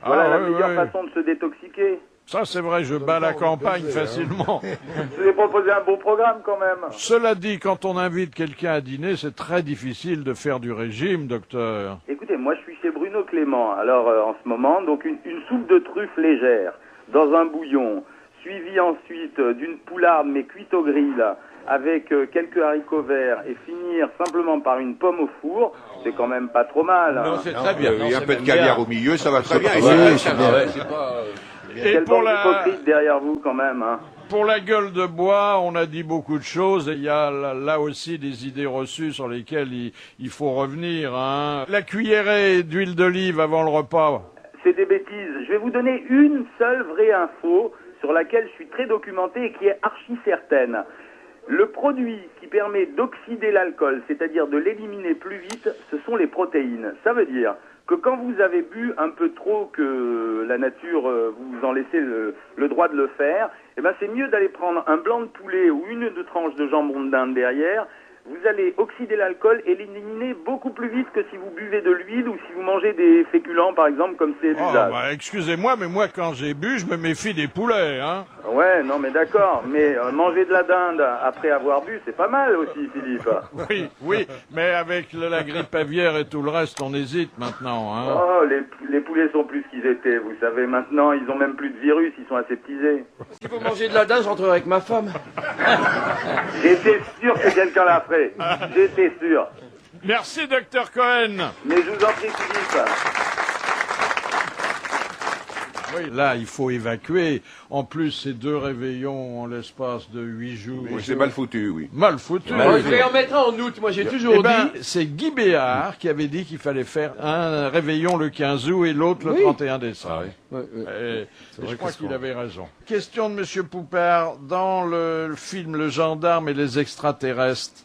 Voilà la meilleure façon de se détoxiquer. Ça, c'est vrai, je bats la campagne facilement. Je vous ai proposé un bon programme quand même. Cela dit, quand on invite quelqu'un à dîner, c'est très difficile de faire du régime, docteur. Écoutez, moi je suis chez Brune Bruno Clément. Alors, en ce moment, donc une soupe de truffes légère, dans un bouillon, suivie ensuite d'une poularde, mais cuite au grill, avec quelques haricots verts, et finir simplement par une pomme au four, c'est quand même pas trop mal. Non, c'est très bien. Il y a un peu de caviar au milieu, ça va très bien. Et Quelle pour bande la, d'hypocrites derrière vous, quand même, hein. pour la gueule de bois, on a dit beaucoup de choses. Et il y a là aussi des idées reçues sur lesquelles il faut revenir. Hein. La cuillerée d'huile d'olive avant le repas. C'est des bêtises. Je vais vous donner une seule vraie info sur laquelle je suis très documenté et qui est archi certaine. Le produit qui permet d'oxyder l'alcool, c'est-à-dire de l'éliminer plus vite, ce sont les protéines. Ça veut dire que quand vous avez bu un peu trop, que la nature vous en laissez le droit de le faire, eh ben c'est mieux d'aller prendre un blanc de poulet ou une ou deux tranches de jambon de dinde derrière. Vous allez oxyder l'alcool et l'éliminer beaucoup plus vite que si vous buvez de l'huile ou si vous mangez des féculents, par exemple, comme c'est Oh, l'usage. bah, excusez-moi, mais moi, quand j'ai bu, je me méfie des poulets. Hein. Ouais, non, mais d'accord. Mais manger de la dinde après avoir bu, c'est pas mal aussi, Philippe. Oui, oui, mais avec la grippe aviaire et tout le reste, on hésite maintenant. Hein. Oh, les poulets sont plus qu'ils étaient, vous savez. Maintenant, ils ont même plus de virus, ils sont aseptisés. Si vous mangez de la dinde, je rentrerai avec ma femme. J'étais sûr que quelqu'un l'a fait. J'étais sûr. Merci, docteur Cohen. Mais je vous en prie, Philippe. Oui, là, il faut évacuer. En plus, ces 2 réveillons en l'espace de 8 jours. Oui, c'est mal foutu, oui. Mal foutu. Bon, je vais en mettre un en août. Moi, j'ai toujours Eh ben, dit. c'est Guy Béard qui avait dit qu'il fallait faire un réveillon le 15 août et l'autre le Oui. 31 décembre. Ouais, ouais. Et je crois qu'il avait raison. Question de Monsieur Poupard. Dans le film Le Gendarme et les extraterrestres,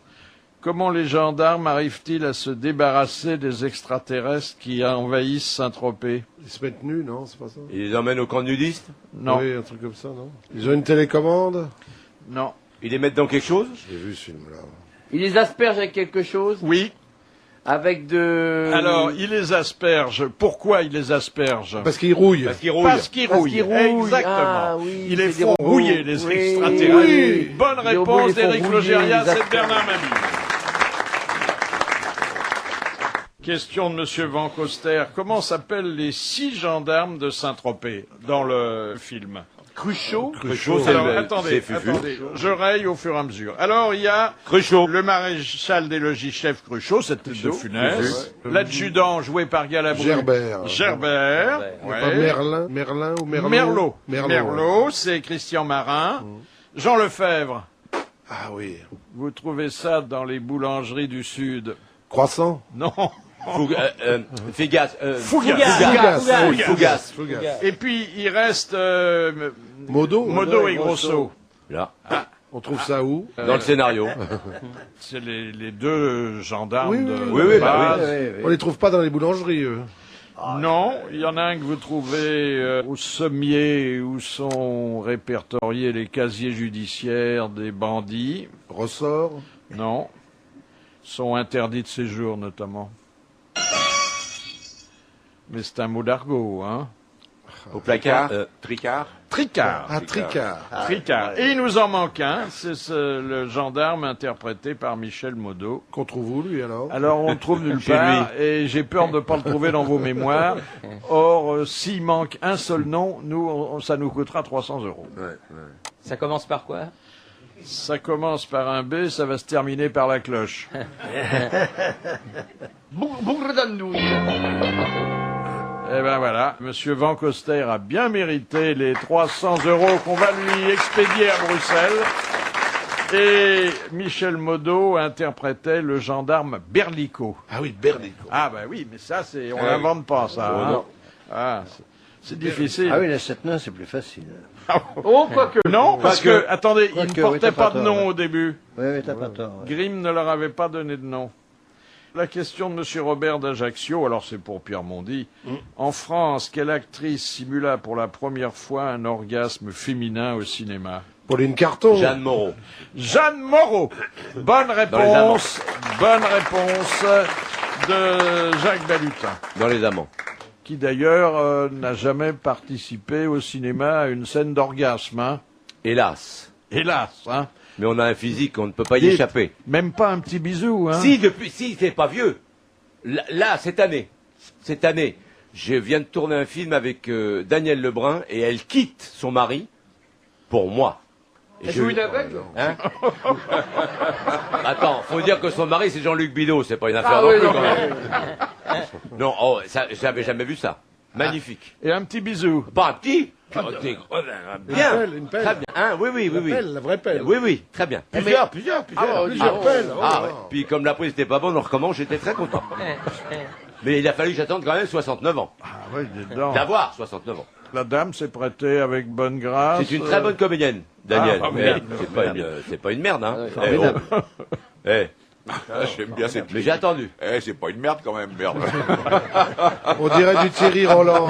comment les gendarmes arrivent-ils à se débarrasser des extraterrestres qui envahissent Saint-Tropez? Ils se mettent nus, non? C'est pas ça? Il les emmène au camp de nudistes. Non, Oui, un truc comme ça, non? Ils ont une télécommande? non. Ils les mettent dans quelque chose. J'ai vu ce film-là. Il les asperge avec quelque chose. Oui. Avec de. Alors, il les asperge. Pourquoi il les asperge? Parce qu'ils rouillent. Parce qu'ils rouillent. Parce qu'ils Parce rouillent. qu'ils rouillent. Exactement. Ah, oui, ils les c'est des font robots. rouiller, les Oui. extraterrestres. Oui. Bonne Les robots, réponse ils les font d'Éric rouiller, Logérias les et de asperges. Bernard Mabille. Question de Monsieur Van Coster. Comment s'appellent les 6 gendarmes de Saint-Tropez dans le film? Cruchot. Cruchot, c'est Alors, le- attendez, c'est Fufu. attendez. Je raye au fur et à mesure. Alors, il y a Cruchot. le maréchal des logis-chefs Cruchot, c'était de Funès. Ouais. L'adjudant joué par Galabru. Gerbert. Gerbert. Il y a ouais. pas Merlin ou Merlot? Merlot. Merlot, Merlot, c'est Christian Marin. Jean Lefebvre. Ah oui. Vous trouvez ça dans les boulangeries du Sud? Croissant? Non. Fégas. Fougas. Et puis, il reste Modo? Modo et Grosso. Là. On trouve ça où? Dans le scénario. C'est les 2 gendarmes Oui, de oui, de oui, base. On les trouve pas dans les boulangeries, eux. Non, il y en a un que vous trouvez au sommier où sont répertoriés les casiers judiciaires des bandits. Ressort? Non. Sont interdits de séjour, notamment. Mais c'est un mot d'argot, hein. Au placard. Tricard. Tricard. Ah, Tricard. Tricard. Et il nous en manque un, c'est le gendarme interprété par Michel Modo. Qu'on trouve où, lui, alors? Alors on le trouve nulle Chez part, et j'ai peur de ne pas le trouver dans vos mémoires. Or, s'il manque un seul nom, ça nous coûtera 300 €. Ça commence par quoi? Ça commence par un B, ça va se terminer par la cloche. Eh ben voilà, Monsieur Van Coster a bien mérité les 300 € qu'on va lui expédier à Bruxelles. Et Michel Modo interprétait le gendarme Berlico. Ah oui, Berlico. Ah bah oui, mais ça, on l'invente pas, ça. Hein. Ah, c'est difficile. Ah oui, la 7-9, c'est plus facile. Oh, quoique. Non, parce que, attendez, il ne Quoique, portait oui, t'as pas pas de tort, nom ouais. au début. Oui, oui, t'as pas tort. ouais. Grimm ne leur avait pas donné de nom. La question de Monsieur Robert d'Ajaccio, alors c'est pour Pierre Mondy. En France, quelle actrice simula pour la première fois un orgasme féminin au cinéma? Pauline Carton. Jeanne Moreau. Jeanne Moreau. Bonne réponse. Bonne réponse de Jacques Balutin, Dans Les Amants. qui d'ailleurs n'a jamais participé au cinéma à une scène d'orgasme. Hein. Hélas. Hélas. Hein. Mais on a un physique, on ne peut pas y Dites, échapper. Même pas un petit bisou. Hein. Si, c'est pas vieux. Là, cette année. cette année, je viens de tourner un film avec Daniel Lebrun et elle quitte son mari pour moi. Elle joue une aveugle. Hein Attends, faut dire que son mari c'est Jean-Luc Bidot, c'est pas une affaire Ah oui, plus non, quand même. Non, oh, ça, j'avais jamais vu ça. Magnifique. Et un petit bisou. Pas un petit. Bien. Une pelle. Très bien. Hein, oui, oui, oui, oui. La vraie pelle. Oui, oui, très bien. Plusieurs pelles. pelles. Ouais. Puis comme la prise n'était pas bonne, on recommence, j'étais très content. Mais il a fallu que j'attende quand même 69 ans. Ah oui, dedans. D'avoir 69 ans. La dame s'est prêtée avec bonne grâce. C'est une très bonne comédienne, Daniel. Ah, Mais c'est pas une merde, hein. Formidable. Eh, J'aime bien cette mais j'ai attendu. Eh, c'est pas une merde quand même, merde. On dirait du Thierry Roland.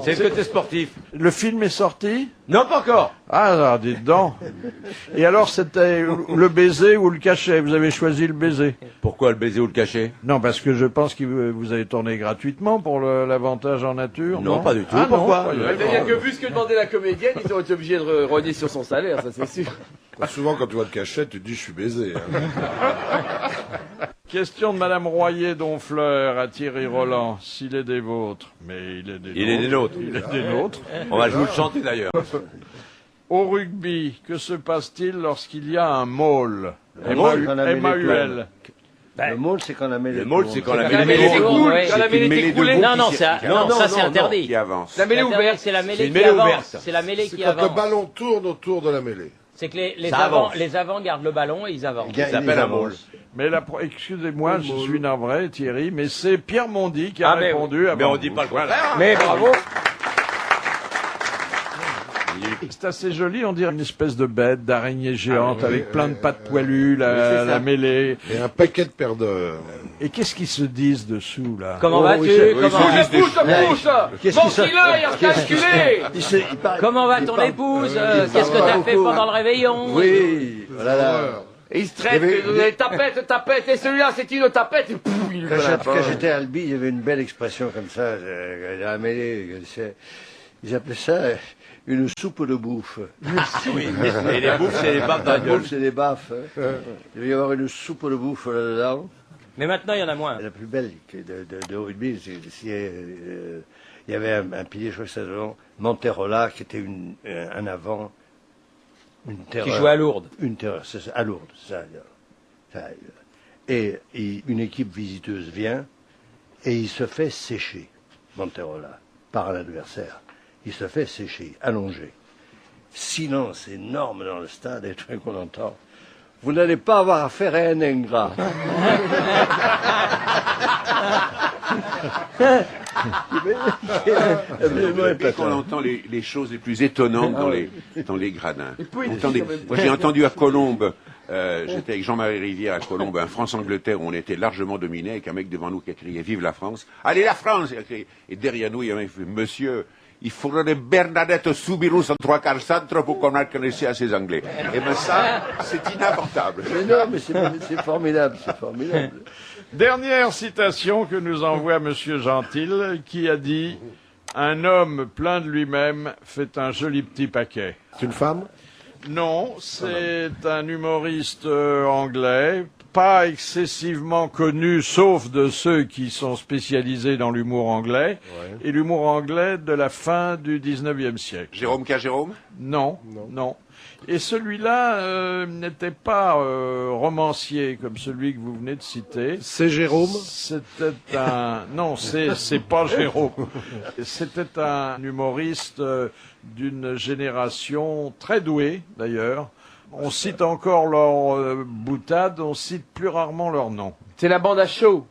C'est le côté sportif. Le film est sorti? Non, pas encore. Ah, alors, dites donc. Et alors, c'était le baiser ou le cachet? Vous avez choisi le baiser? Pourquoi le baiser ou le cacher? Non, parce que je pense que vous avez tourné gratuitement pour l'avantage en nature. Non, pas du tout. Ah, non, Pourquoi? pas du tout. C'est-à-dire que vu ce que demandait la comédienne, ils ont été obligés de rogner sur son salaire, ça c'est sûr. Souvent, quand tu vois le cachet, tu te dis, je suis baisé. hein. Question de Madame Royer d'Honfleur à Thierry Roland, s'il est des vôtres. Mais il est des nôtres. Il est des nôtres. On va jouer le chanter d'ailleurs. Au rugby, que se passe-t-il lorsqu'il y a un maul? Un maul, quand on a mis les M-A-U-L. Le maul, c'est quand on met les Le maul, c'est quand la mêlée mêlée coule. coule. Quand la mêlée était coulée. Non, non, ça, non, ça c'est interdit. Qui avance. La mêlée C'est interdit, ouverte. c'est la C'est mêlée une qui mêlée avance. ouverte. C'est la mêlée C'est qui quand le avance. ballon tourne autour de la mêlée. C'est que les Ça avance. avants gardent le ballon et ils avancent. Il s'appelle un maul. Mais excusez-moi, je suis navré, Thierry, mais c'est Pierre Mondy qui a mais répondu. Mais avant on dit vous. pas le contraire. Mais bravo. C'est assez joli, on dirait une espèce de bête, d'araignée géante, avec plein de pattes poilues, la mêlée. Et un paquet de perdeurs. Et qu'est-ce qu'ils se disent dessous, là? Comment vas-tu? Pousse, bon qu'il aille à calculer. Comment va ton épouse? Qu'est-ce que t'as fait pendant le réveillon? Oui, voilà. Et il se traite de tapette, et celui-là c'est une tapette, et pouf, il lui fait la Quand porte. j'étais à Albi, il y avait une belle expression comme ça, à la mêlée, ils appelaient ça une soupe de bouffe. Oui, et les bouffes, c'est les baffes dans la La gueule. bouffe, c'est des baffes. Hein. Il devait y avoir une soupe de bouffe là-dedans. Mais maintenant il y en a moins. Et la plus belle de rugby, il y avait un pilier, je crois que c'était Monterola, qui était un avant, une terreur. Qui jouait à Lourdes. Une terreur, c'est ça, à Lourdes, ça. Et une équipe visiteuse vient et il se fait sécher, Monterola, par l'adversaire. Il se fait sécher, allongé. Silence énorme dans le stade et tout d'un coup on entend. Vous n'allez pas avoir affaire à un ingrat. Et qu'on entend les choses les plus étonnantes dans les gradins. Moi, j'ai entendu à Colombes, j'étais avec Jean-Marie Rivière à Colombes, un France-Angleterre où on était largement dominé, avec un mec devant nous qui a crié « Vive la France !» « Allez la France !» Et derrière nous, il y a un mec qui fait « Monsieur, il faudrait Bernadette Soubirous en 3/4 centre pour qu'on connaisse à ces Anglais. » Et bien ça, c'est inabortable. Mais non, mais c'est formidable, c'est formidable. Dernière citation que nous envoie Monsieur Gentil, qui a dit « Un homme plein de lui-même fait un joli petit paquet. » C'est une femme? Non, c'est un humoriste anglais, pas excessivement connu, sauf de ceux qui sont spécialisés dans l'humour anglais, et l'humour anglais de la fin du 19e siècle. Jérôme K. Jérôme? Non. Et celui-là n'était pas romancier comme celui que vous venez de citer. C'est Jérôme? C'était un... Non, c'est pas Jérôme. C'était un humoriste d'une génération très douée, d'ailleurs. On cite encore leur boutade, on cite plus rarement leur nom. C'est la bande à chaud.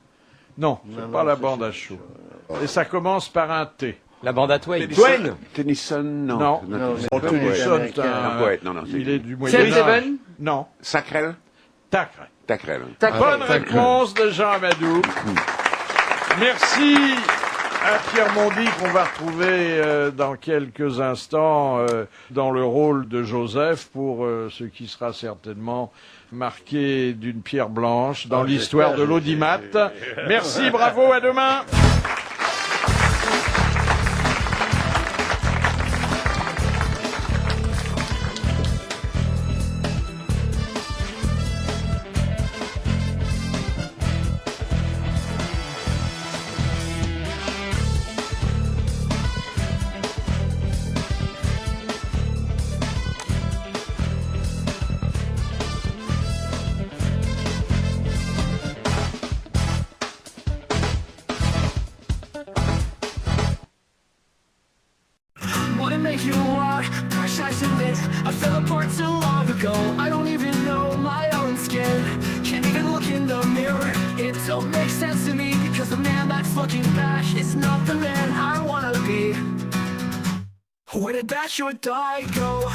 Non, c'est pas la bande à chaud. Et ça commence par un T. La bande à Twain. Tennyson, non. Non. C'est un Tennyson, poète. c'est Un poète, non, il est du Saint Moyen-Âge. Seven. Non. Sacrel? Tacre. Tacrel. Bonne réponse de Jean Amadou. Merci à Pierre Mondy qu'on va retrouver dans quelques instants dans le rôle de Joseph pour ce qui sera certainement marqué d'une pierre blanche dans l'histoire de l'audimat. Merci, bravo, à demain. I fell apart too long ago. I don't even know my own skin. Can't even look in the mirror. It don't make sense to me, because the man that's looking back is not the man I wanna be. Where did that short guy go?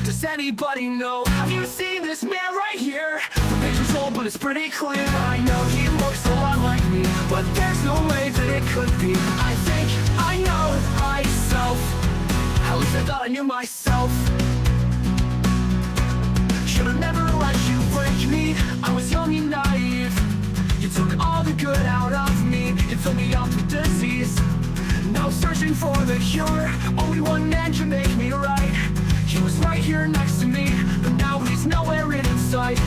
Does anybody know? Have you seen this man right here? The picture's old, but it's pretty clear. I know he looks a lot like me, but there's no way that it could be. I think I know myself. At least I thought I knew myself. Should've never let you break me. I was young and naive. You took all the good out of me. You filled me up with disease. Now searching for the cure. Only one man can make me right. He was right here next to me, but now he's nowhere in sight.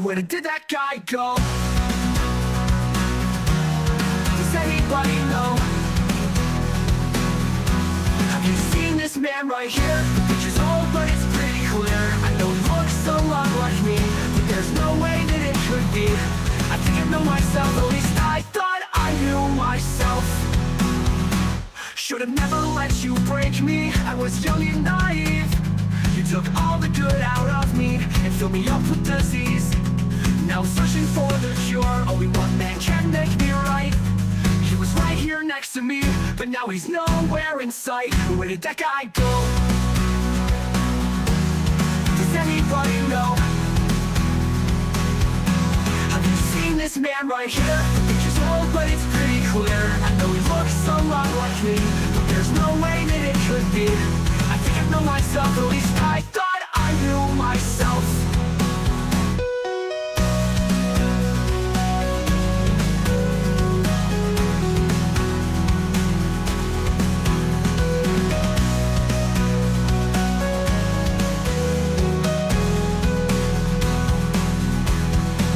Where did that guy go? Does anybody know? Have you seen this man right here? The picture's old, but it's pretty clear. I know he looks a lot like me, but there's no way that it could be. I think I know myself, at least I thought I knew myself. Should've never let you break me. I was young and naive. You took all the good out of me and filled me up with disease. Now searching for the cure. Only one man can make me right. He was right here next to me, but now he's nowhere in sight. Where did that guy go? Does anybody know? Have you seen this man right here? The picture's old, but it's pretty clear. I know he looks a lot like me, but there's no way that it could be. I think I know myself, at least I thought I knew myself.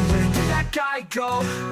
Where did that guy go?